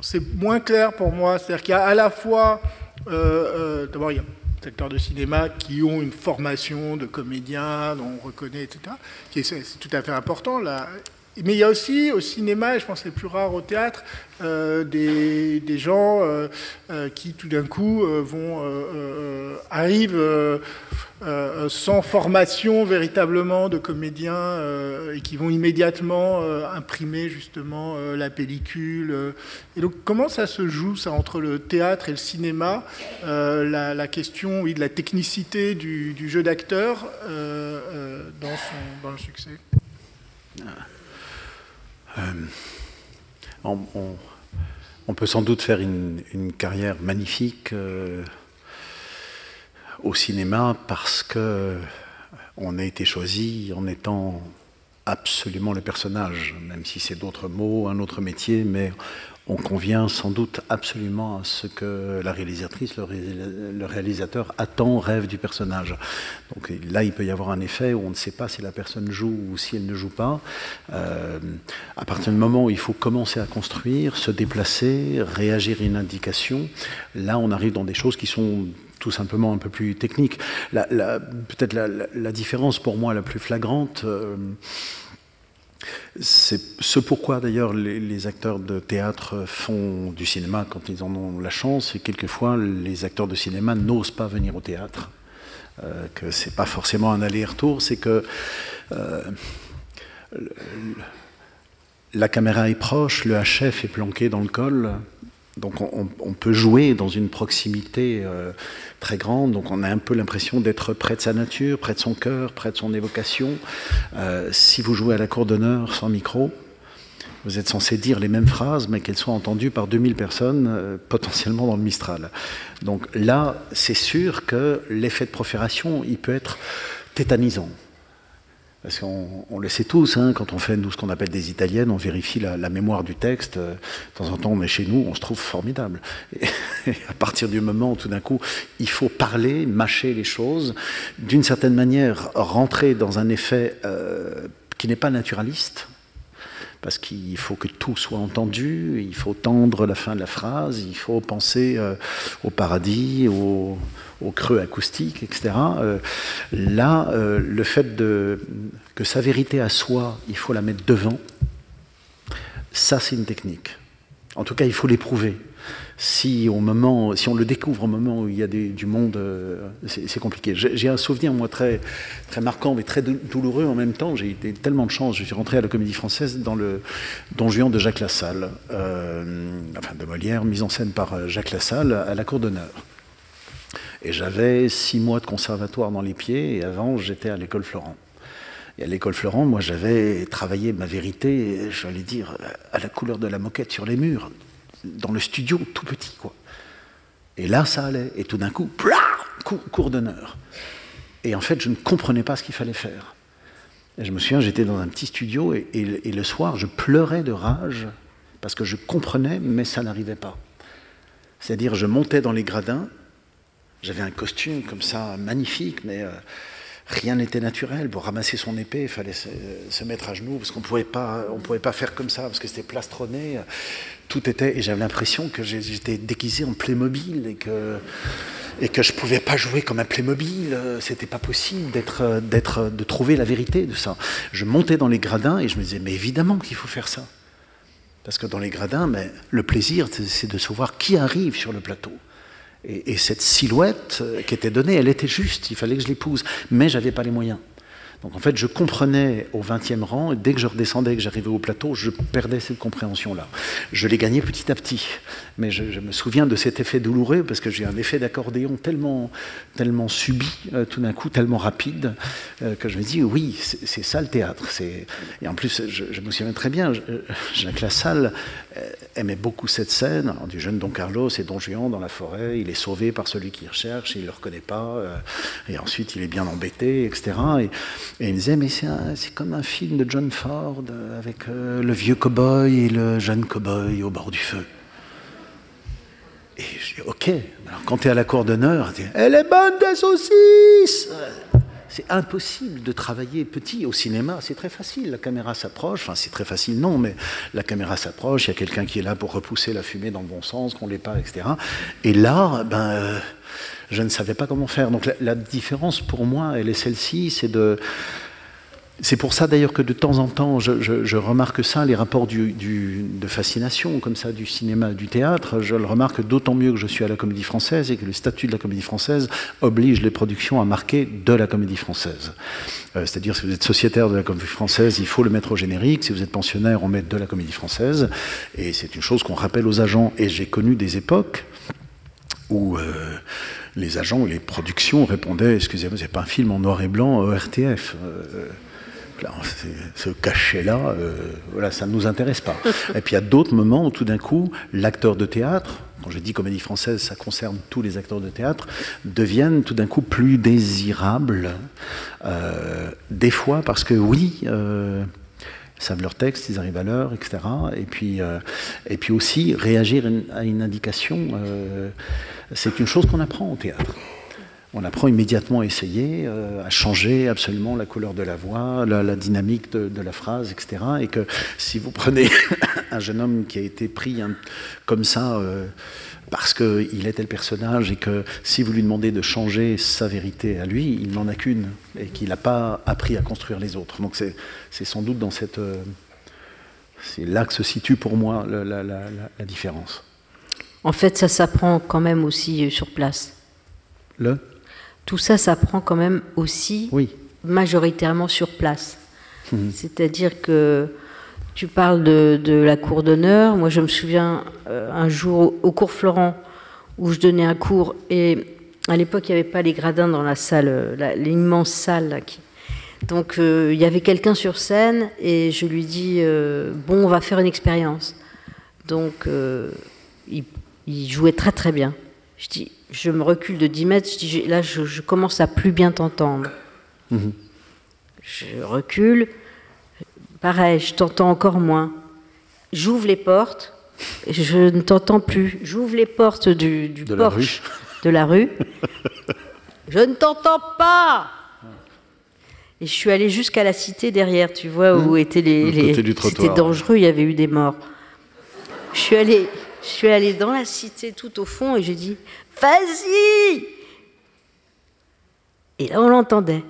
c'est moins clair pour moi. C'est-à-dire qu'il y a à la fois... d'abord, il y a des acteurs de cinéma qui ont une formation de comédien, dont on reconnaît, etc., c'est tout à fait important. Là. Mais il y a aussi au cinéma, et je pense que c'est plus rare au théâtre, des gens qui tout d'un coup arrivent sans formation véritablement de comédiens et qui vont immédiatement imprimer justement la pellicule. Et donc comment ça se joue ça entre le théâtre et le cinéma, la question oui, de la technicité du jeu d'acteur dans le succès? On peut sans doute faire une carrière magnifique au cinéma parce que on a été choisi en étant absolument le personnage, même si c'est d'autres mots, un autre métier, mais on convient sans doute absolument à ce que la réalisatrice, le réalisateur attend, rêve du personnage. Donc là, il peut y avoir un effet où on ne sait pas si la personne joue ou si elle ne joue pas. À partir du moment où il faut commencer à construire, se déplacer, réagir à une indication, là, on arrive dans des choses qui sont tout simplement un peu plus techniques. Peut-être la différence pour moi la plus flagrante, c'est ce pourquoi d'ailleurs les acteurs de théâtre font du cinéma quand ils en ont la chance, et quelquefois les acteurs de cinéma n'osent pas venir au théâtre, que c'est pas forcément un aller-retour, c'est que la caméra est proche, le HF est planqué dans le col, donc on peut jouer dans une proximité très grande, donc on a un peu l'impression d'être près de sa nature, près de son cœur, près de son évocation. Si vous jouez à la cour d'honneur sans micro, vous êtes censé dire les mêmes phrases, mais qu'elles soient entendues par 2000 personnes, potentiellement dans le Mistral. Donc là, c'est sûr que l'effet de profération, il peut être tétanisant. Parce qu'on le sait tous, hein, quand on fait nous ce qu'on appelle des italiennes, on vérifie la mémoire du texte. De temps en temps, on est chez nous, on se trouve formidable. Et à partir du moment où tout d'un coup, il faut parler, mâcher les choses, d'une certaine manière, rentrer dans un effet qui n'est pas naturaliste, parce qu'il faut que tout soit entendu, il faut tendre la fin de la phrase, il faut penser au paradis, au creux acoustique, etc. Là, le fait que sa vérité à soi, il faut la mettre devant, ça c'est une technique. En tout cas, il faut l'éprouver. Si on le découvre au moment où il y a du monde, c'est compliqué. J'ai un souvenir, moi, très, très marquant, mais très douloureux en même temps. J'ai eu tellement de chance. Je suis rentré à la Comédie Française dans le Don Juan de Jacques Lassalle, de Molière, mise en scène par Jacques Lassalle, à la Cour d'honneur. Et j'avais 6 mois de conservatoire dans les pieds, et avant, j'étais à l'école Florent. Et à l'école Florent, moi, j'avais travaillé ma vérité, j'allais dire, à la couleur de la moquette sur les murs, dans le studio, tout petit, quoi. Et là, ça allait. Et tout d'un coup, cour d'honneur. Et en fait, je ne comprenais pas ce qu'il fallait faire. Et je me souviens, j'étais dans un petit studio, et le soir, je pleurais de rage, parce que je comprenais, mais ça n'arrivait pas. C'est-à-dire, je montais dans les gradins, j'avais un costume comme ça, magnifique, mais rien n'était naturel. Pour ramasser son épée, il fallait se mettre à genoux, parce qu'on pouvait pas faire comme ça, parce que c'était plastronné. Tout était, et j'avais l'impression que j'étais déguisé en Playmobil, et que je pouvais pas jouer comme un Playmobil. C'était pas possible de trouver la vérité de ça. Je montais dans les gradins, et je me disais, mais évidemment qu'il faut faire ça. Parce que dans les gradins, mais le plaisir, c'est de savoir qui arrive sur le plateau. Et cette silhouette qui était donnée, elle était juste, il fallait que je l'épouse, mais je n'avais pas les moyens. Donc en fait, je comprenais au 20e rang, et dès que je redescendais, que j'arrivais au plateau, je perdais cette compréhension-là. Je l'ai gagnée petit à petit, mais je me souviens de cet effet douloureux, parce que j'ai un effet d'accordéon tellement subi, tout d'un coup, tellement rapide, que je me dis, oui, c'est ça le théâtre. Et en plus, je me souviens très bien, Jacques Lassalle aimait beaucoup cette scène, du jeune Don Carlos et Don Juan dans la forêt, il est sauvé par celui qui recherche, il ne le reconnaît pas, et ensuite il est bien embêté, etc. Et il me disait, mais c'est comme un film de John Ford, avec le vieux cow-boy et le jeune cow-boy au bord du feu. Et je dis, ok, alors quand tu es à la cour d'honneur, elle est bonne des saucisses. C'est impossible de travailler petit. Au cinéma, c'est très facile. La caméra s'approche. Enfin, c'est très facile, non, mais la caméra s'approche. Il y a quelqu'un qui est là pour repousser la fumée dans le bon sens, qu'on l'ait pas, etc. Et là, je ne savais pas comment faire. Donc la différence pour moi, elle est celle-ci, c'est C'est pour ça d'ailleurs que de temps en temps, je remarque ça, les rapports de fascination comme ça du cinéma, du théâtre, je le remarque d'autant mieux que je suis à la Comédie Française et que le statut de la Comédie Française oblige les productions à marquer de la Comédie Française. C'est-à-dire, si vous êtes sociétaire de la Comédie Française, il faut le mettre au générique. Si vous êtes pensionnaire, on met de la Comédie Française. Et c'est une chose qu'on rappelle aux agents. Et j'ai connu des époques où les agents ou les productions répondaient « Excusez-moi, c'est pas un film en noir et blanc ORTF ce cachet-là, voilà, ça ne nous intéresse pas. » Et puis il y a d'autres moments où tout d'un coup, l'acteur de théâtre, quand je dis Comédie Française, ça concerne tous les acteurs de théâtre, deviennent tout d'un coup plus désirables, des fois parce que oui, ils savent leur texte, ils arrivent à l'heure, etc. Et puis aussi, réagir à une indication, c'est une chose qu'on apprend au théâtre. On apprend immédiatement à essayer, à changer absolument la couleur de la voix, la dynamique de la phrase, etc. Et que si vous prenez un jeune homme qui a été pris comme ça parce qu'il était le personnage et que si vous lui demandez de changer sa vérité à lui, il n'en a qu'une et qu'il n'a pas appris à construire les autres. Donc c'est sans doute dans cette... c'est là que se situe pour moi la différence. En fait, ça s'apprend quand même aussi sur place. Tout ça s'apprend quand même aussi majoritairement sur place. C'est-à-dire que tu parles de la cour d'honneur. Moi, je me souviens un jour au cours Florent où je donnais un cours et à l'époque, il n'y avait pas les gradins dans la salle, l'immense salle. Là, donc, il y avait quelqu'un sur scène et je lui dis bon, on va faire une expérience. Donc, il jouait très très bien. Je dis, je me recule de 10 mètres, je dis, là, je commence à plus bien t'entendre. Je recule, pareil, je t'entends encore moins. J'ouvre les portes, je ne t'entends plus. J'ouvre les portes du porche de la rue. Je ne t'entends pas. Et je suis allée jusqu'à la cité derrière, tu vois, où étaient c'était dangereux, il y avait eu des morts. Je suis allée dans la cité tout au fond et j'ai dit « Vas-y !» Et là, on l'entendait.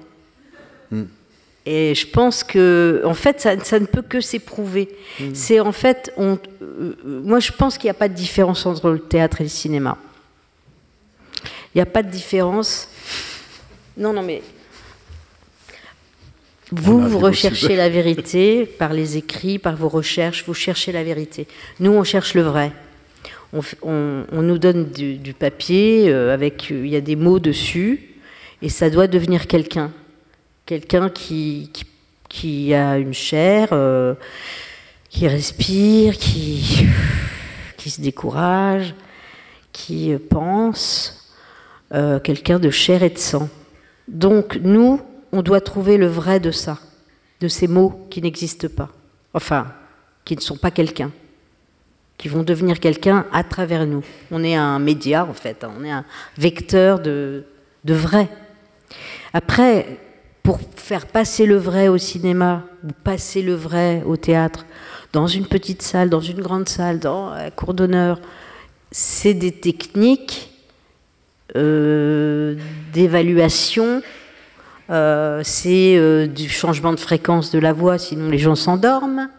Et je pense que, en fait, ça ne peut que s'éprouver. C'est en fait, moi, je pense qu'il n'y a pas de différence entre le théâtre et le cinéma. Il n'y a pas de différence. Non, mais vous recherchez la vérité par les écrits, par vos recherches. Vous cherchez la vérité. Nous, on cherche le vrai. On nous donne du papier avec, il y a des mots dessus, et ça doit devenir quelqu'un qui a une chair, qui respire, qui se décourage, qui pense, quelqu'un de chair et de sang. Donc nous, on doit trouver le vrai de ça, de ces mots qui n'existent pas, enfin, qui ne sont pas quelqu'un, qui vont devenir quelqu'un à travers nous. On est un média, en fait, on est un vecteur de vrai. Après, pour faire passer le vrai au cinéma, ou passer le vrai au théâtre, dans une petite salle, dans une grande salle, dans la cour d'honneur, c'est des techniques d'évaluation, c'est du changement de fréquence de la voix, sinon les gens s'endorment.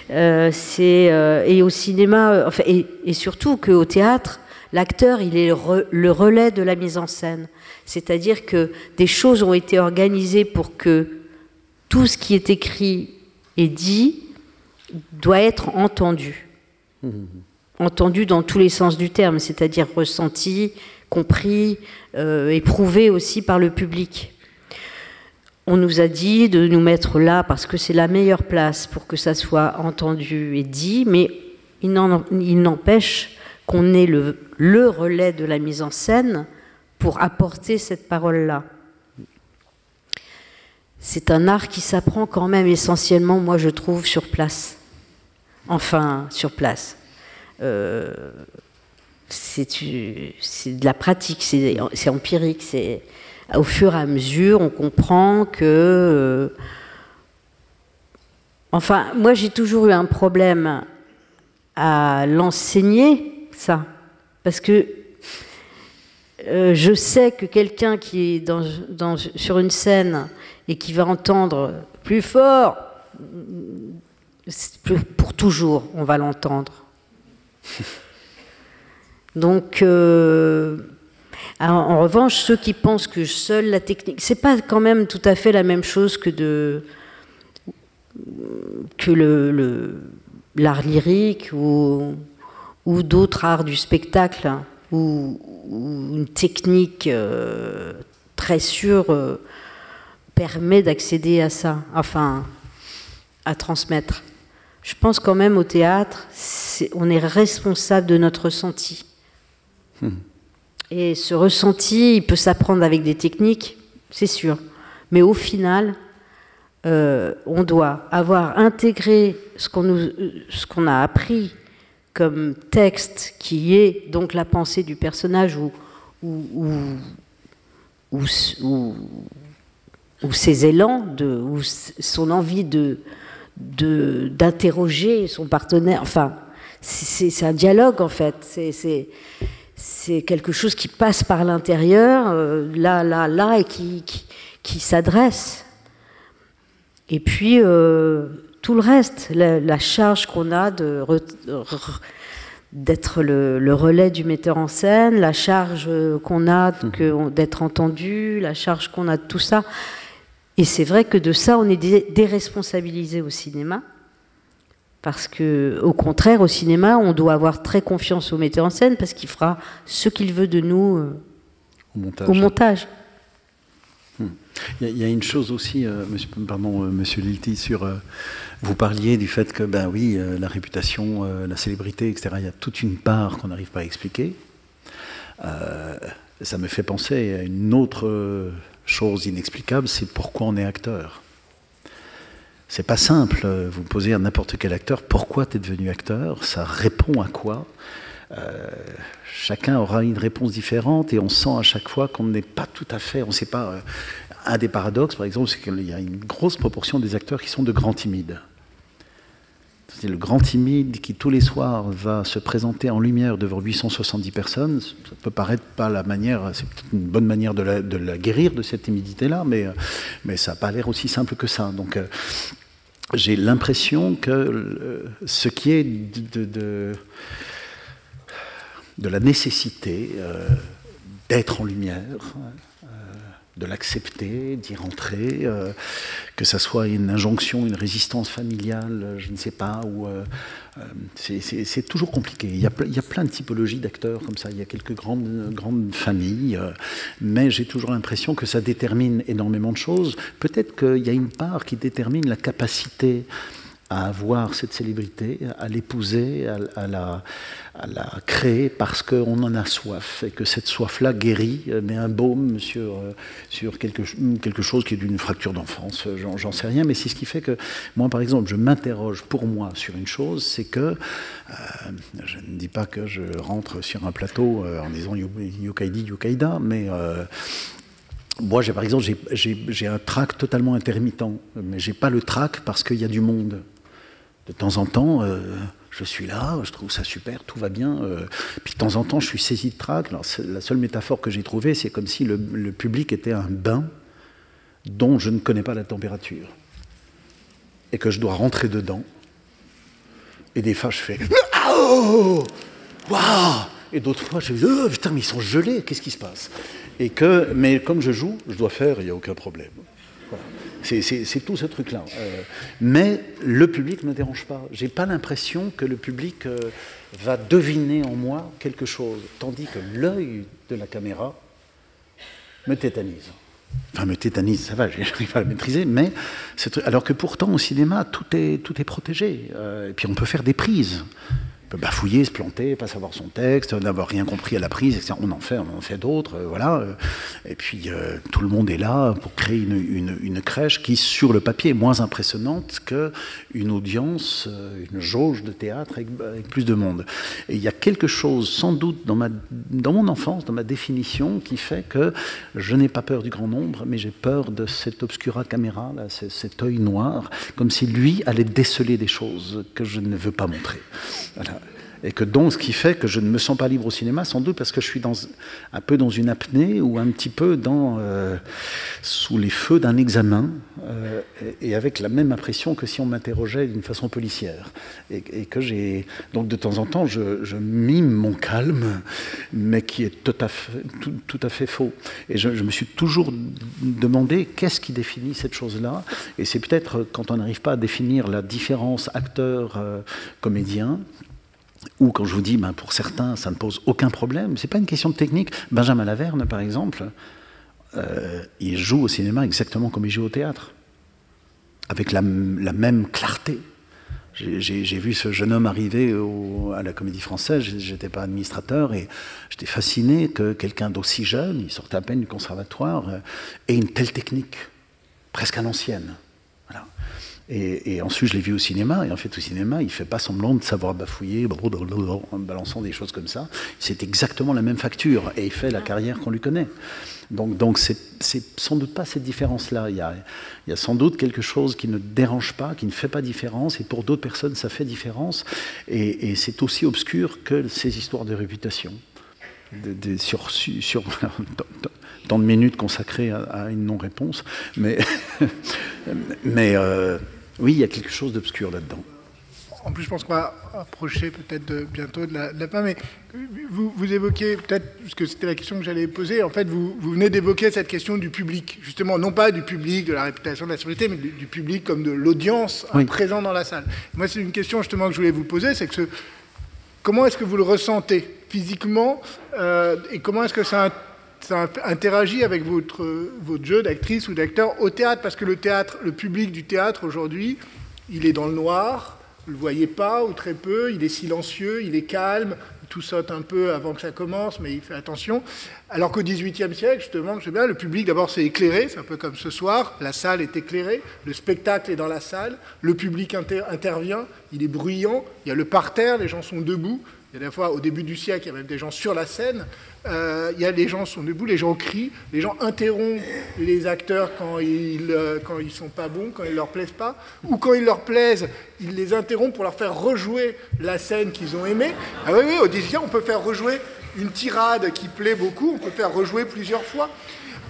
Et au cinéma, enfin, et surtout qu'au théâtre, l'acteur, il est le relais de la mise en scène. C'est-à-dire que des choses ont été organisées pour que tout ce qui est écrit et dit doit être entendu. Entendu dans tous les sens du terme, c'est-à-dire ressenti, compris, éprouvé aussi par le public. On nous a dit de nous mettre là parce que c'est la meilleure place pour que ça soit entendu et dit, mais il n'empêche qu'on ait le relais de la mise en scène pour apporter cette parole-là. C'est un art qui s'apprend quand même essentiellement, moi je trouve, sur place. Enfin, sur place. C'est de la pratique, c'est empirique, c'est... Au fur et à mesure, on comprend que... Enfin, moi, j'ai toujours eu un problème à l'enseigner, ça. Parce que je sais que quelqu'un qui est sur une scène et qui va entendre plus fort, pour toujours, on va l'entendre. Donc, en revanche, ceux qui pensent que seule la technique, c'est pas quand même tout à fait la même chose que l'art lyrique ou d'autres arts du spectacle, ou une technique très sûre permet d'accéder à ça, enfin, à transmettre. Je pense quand même au théâtre, on est responsable de notre ressenti. Et ce ressenti, il peut s'apprendre avec des techniques, c'est sûr. Mais au final, on doit avoir intégré ce qu'on a appris comme texte, qui est donc la pensée du personnage ou ses élans, ou son envie d'interroger son partenaire. Enfin, c'est un dialogue en fait. C'est quelque chose qui passe par l'intérieur, là, et qui s'adresse. Et puis, tout le reste, la charge qu'on a d'être le relais du metteur en scène, la charge qu'on a d'être entendu, la charge qu'on a de tout ça. Et c'est vrai que de ça, on est déresponsabilisé au cinéma. Parce que, au contraire, au cinéma, on doit avoir très confiance au metteur en scène parce qu'il fera ce qu'il veut de nous au montage. Il y a une chose aussi, monsieur Lilti, vous parliez du fait que, ben oui, la réputation, la célébrité, etc., il y a toute une part qu'on n'arrive pas à expliquer. Ça me fait penser à une autre chose inexplicable, c'est pourquoi on est acteur. C'est pas simple, vous posez à n'importe quel acteur, pourquoi tu es devenu acteur, ça répond à quoi? Chacun aura une réponse différente et on sent à chaque fois qu'on n'est pas tout à fait, on ne sait pas. Un des paradoxes, par exemple, c'est qu'il y a une grosse proportion des acteurs qui sont de grands timides. C'est le grand timide qui, tous les soirs, va se présenter en lumière devant 870 personnes. Ça peut paraître pas la manière, c'est une bonne manière de la guérir, de cette timidité-là, mais ça n'a pas l'air aussi simple que ça. Donc, j'ai l'impression que ce qui est de la nécessité d'être en lumière, de l'accepter, d'y rentrer, que ça soit une injonction, une résistance familiale, je ne sais pas, ou c'est toujours compliqué. Il y a plein de typologies d'acteurs comme ça, il y a quelques grandes familles, mais j'ai toujours l'impression que ça détermine énormément de choses. Peut-être qu'il y a une part qui détermine la capacité à avoir cette célébrité, à l'épouser, à la créer parce qu'on en a soif et que cette soif-là guérit, met un baume sur quelque chose qui est d'une fracture d'enfance, j'en sais rien, mais c'est ce qui fait que moi, par exemple, je m'interroge pour moi sur une chose, c'est que je ne dis pas que je rentre sur un plateau en disant Yukaidi, Yukaida, mais moi, par exemple, j'ai un trac totalement intermittent, mais j'ai pas le trac parce qu'il y a du monde. De temps en temps, je suis là, je trouve ça super, tout va bien. Puis de temps en temps, je suis saisi de trac. Alors, la seule métaphore que j'ai trouvée, c'est comme si le public était un bain dont je ne connais pas la température. Et que je dois rentrer dedans. Et des fois, je fais « Oh, waouh !» Et d'autres fois, je fais « Oh, putain, mais ils sont gelés, qu'est-ce qui se passe ?» Mais comme je joue, je dois faire, il n'y a aucun problème. Voilà. C'est tout ce truc-là. Mais le public ne me dérange pas. Je n'ai pas l'impression que le public va deviner en moi quelque chose, tandis que l'œil de la caméra me tétanise. Enfin, me tétanise, ça va, j'arrive pas à le maîtriser, mais alors que pourtant, au cinéma, tout est protégé. Et puis on peut faire des prises. On peut bafouiller, se planter, pas savoir son texte, n'avoir rien compris à la prise, etc. On en fait d'autres, voilà. Et puis tout le monde est là pour créer une crèche qui, sur le papier, est moins impressionnante qu'une audience, une jauge de théâtre avec plus de monde. Et il y a quelque chose, sans doute, dans mon enfance, dans ma définition, qui fait que je n'ai pas peur du grand nombre, mais j'ai peur de cet obscura camera, là, cet œil noir, comme si lui allait déceler des choses que je ne veux pas montrer. Voilà. Et que donc, ce qui fait que je ne me sens pas libre au cinéma, sans doute parce que je suis un peu dans une apnée ou un petit peu sous les feux d'un examen, et avec la même impression que si on m'interrogeait d'une façon policière. Et que donc de temps en temps, je mime mon calme, mais qui est tout à fait faux. Et je me suis toujours demandé qu'est-ce qui définit cette chose-là. Et c'est peut-être quand on n'arrive pas à définir la différence acteur-comédien, ou quand je vous dis, pour certains, ça ne pose aucun problème. C'est pas une question de technique. Benjamin Laverne, par exemple, il joue au cinéma exactement comme il joue au théâtre, avec la même clarté. J'ai vu ce jeune homme arriver à la Comédie Française, j'étais pas administrateur, et j'étais fasciné que quelqu'un d'aussi jeune, il sortait à peine du conservatoire, ait une telle technique, presque à l'ancienne. Voilà. Et ensuite, je l'ai vu au cinéma, et en fait, au cinéma, il ne fait pas semblant de savoir bafouiller, en balançant des choses comme ça. C'est exactement la même facture, et il fait la carrière qu'on lui connaît. Donc c'est sans doute pas cette différence-là. Il y a sans doute quelque chose qui ne dérange pas, qui ne fait pas différence, et pour d'autres personnes, ça fait différence. Et c'est aussi obscur que ces histoires de réputation. Sur tant de minutes consacrées à une non-réponse. Mais oui, il y a quelque chose d'obscur là-dedans. En plus, je pense qu'on va approcher peut-être bientôt de la fin, mais vous évoquez peut-être, parce que c'était la question que j'allais poser, en fait, vous venez d'évoquer cette question du public, justement, non pas du public, de la réputation, de la célébrité, mais du public comme de l'audience présent dans la salle. Moi, c'est une question justement que je voulais vous poser, c'est que comment est-ce que vous le ressentez physiquement, et comment est-ce que ça interagit avec votre jeu d'actrice ou d'acteur au théâtre, parce que le public du théâtre aujourd'hui, il est dans le noir, vous ne le voyez pas ou très peu, il est silencieux, il est calme, il tout saute un peu avant que ça commence, mais il fait attention. Alors qu'au XVIIIe siècle, justement, je sais bien, le public d'abord c'est éclairé, c'est un peu comme ce soir, la salle est éclairée, le spectacle est dans la salle, le public intervient, il est bruyant, il y a le parterre, les gens sont debout. Il y a des fois, au début du siècle, il y a même des gens sur la scène. Les gens sont debout, les gens crient, les gens interrompent les acteurs quand ils sont pas bons, quand ils leur plaisent pas, ou quand ils leur plaisent, ils les interrompent pour leur faire rejouer la scène qu'ils ont aimée. Ah oui, au 18e, on peut faire rejouer une tirade qui plaît beaucoup, on peut faire rejouer plusieurs fois.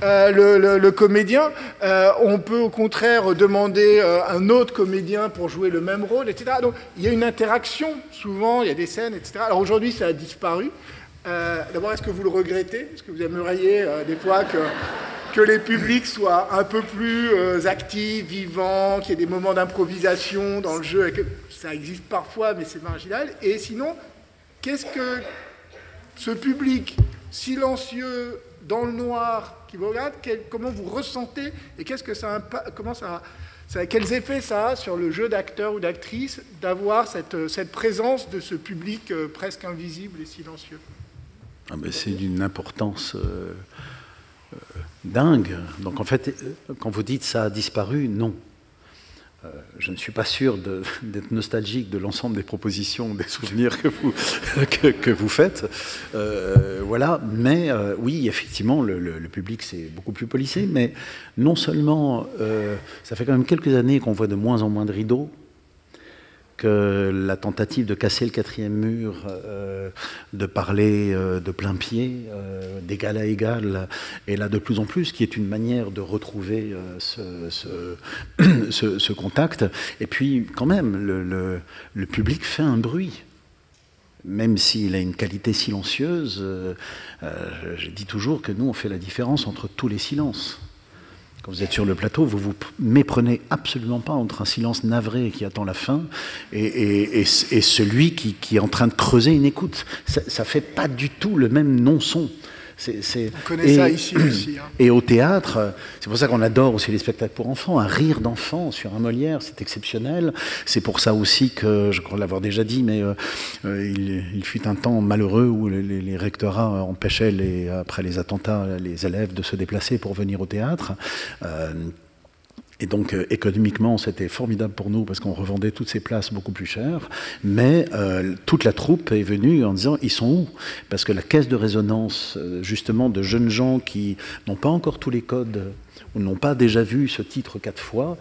Le comédien, on peut au contraire demander un autre comédien pour jouer le même rôle, etc. Donc il y a une interaction, souvent, il y a des scènes, etc. Alors aujourd'hui, ça a disparu. D'abord, est-ce que vous le regrettez? Est-ce que vous aimeriez des fois que les publics soient un peu plus actifs, vivants, qu'il y ait des moments d'improvisation dans le jeu? Ça existe parfois, mais c'est marginal. Et sinon, qu'est-ce que ce public silencieux, dans le noir, qui vous regarde, comment vous ressentez et qu'est-ce que quels effets ça a sur le jeu d'acteur ou d'actrice d'avoir cette présence de ce public presque invisible et silencieux? C'est d'une importance dingue. Donc en fait, quand vous dites ça a disparu, non. Je ne suis pas sûr d'être nostalgique de l'ensemble des propositions, des souvenirs que vous faites. Voilà. Mais oui, effectivement, le public, c'est beaucoup plus policé. Mais non seulement, ça fait quand même quelques années qu'on voit de moins en moins de rideaux, que la tentative de casser le quatrième mur, de parler de plein pied, d'égal à égal, est là de plus en plus, qui est une manière de retrouver ce contact. Et puis, quand même, le public fait un bruit. Même s'il a une qualité silencieuse, je dis toujours que nous, on fait la différence entre tous les silences. Quand vous êtes sur le plateau, vous vous méprenez absolument pas entre un silence navré qui attend la fin et celui qui est en train de creuser une écoute. Ça fait pas du tout le même non-son. On connaît ça ici aussi. Hein. Et au théâtre, c'est pour ça qu'on adore aussi les spectacles pour enfants. Un rire d'enfant sur un Molière, c'est exceptionnel. C'est pour ça aussi que, je crois l'avoir déjà dit, mais il fut un temps malheureux où les rectorats empêchaient, après les attentats, les élèves de se déplacer pour venir au théâtre. Et donc, économiquement, c'était formidable pour nous parce qu'on revendait toutes ces places beaucoup plus chères. Mais toute la troupe est venue en disant, ils sont où? Parce que la caisse de résonance, justement, de jeunes gens qui n'ont pas encore tous les codes ou n'ont pas déjà vu ce titre 4 fois,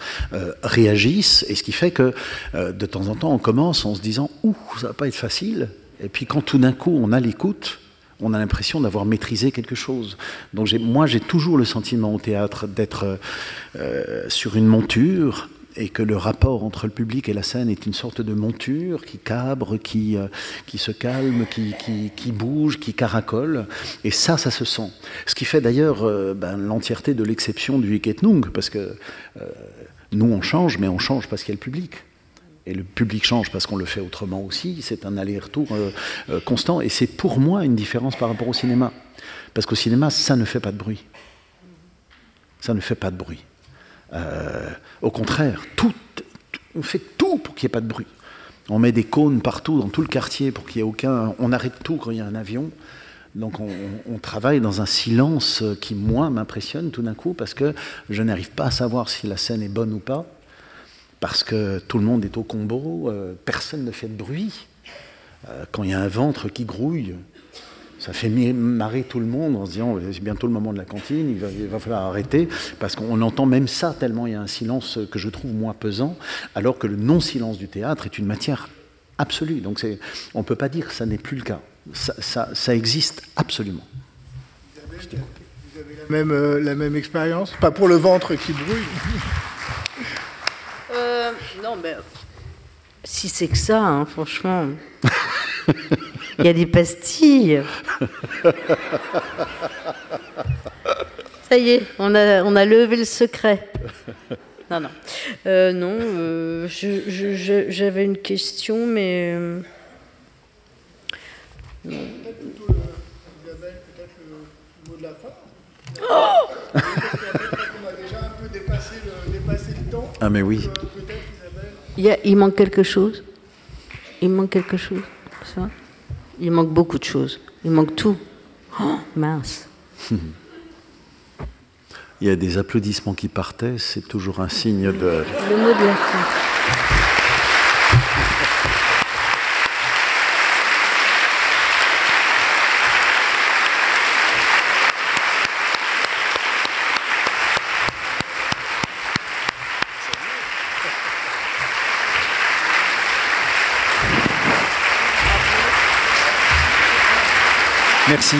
réagissent. Et ce qui fait que, de temps en temps, on commence en se disant, ouh, ça va pas être facile. Et puis quand tout d'un coup on a l'écoute, on a l'impression d'avoir maîtrisé quelque chose. Donc moi j'ai toujours le sentiment au théâtre d'être sur une monture, et que le rapport entre le public et la scène est une sorte de monture qui cabre, qui se calme, qui bouge, qui caracole. Et ça se sent. Ce qui fait d'ailleurs l'entièreté de l'exception du Hic et Nunc, parce que nous on change, mais on change parce qu'il y a le public. Et le public change parce qu'on le fait autrement aussi. C'est un aller-retour constant. Et c'est pour moi une différence par rapport au cinéma. Parce qu'au cinéma, ça ne fait pas de bruit. Ça ne fait pas de bruit. Au contraire, on fait tout pour qu'il n'y ait pas de bruit. On met des cônes partout, dans tout le quartier, pour qu'il n'y ait aucun... On arrête tout quand il y a un avion. Donc on travaille dans un silence qui, moi, m'impressionne tout d'un coup, parce que je n'arrive pas à savoir si la scène est bonne ou pas, parce que tout le monde est au combo, personne ne fait de bruit. Quand il y a un ventre qui grouille, ça fait marrer tout le monde en se disant c'est bientôt le moment de la cantine, il va falloir arrêter, parce qu'on entend même ça tellement il y a un silence que je trouve moins pesant, alors que le non-silence du théâtre est une matière absolue. Donc on ne peut pas dire que ça n'est plus le cas. Ça existe absolument. Vous avez la même expérience? Pas pour le ventre qui brouille. Non, mais si c'est que ça, hein, franchement... Il y a des pastilles. Ça y est, on a levé le secret. Non. J'avais une question, mais... Isabelle, peut-être le mot de la fin. Oh, on a déjà un peu dépassé le temps. Ah mais oui. Peut-être, Isabelle. Il manque quelque chose. Ça. Il manque beaucoup de choses. Il manque tout. Oh, mince. Il y a des applaudissements qui partaient, c'est toujours un signe de... Le mot de la fin. Merci.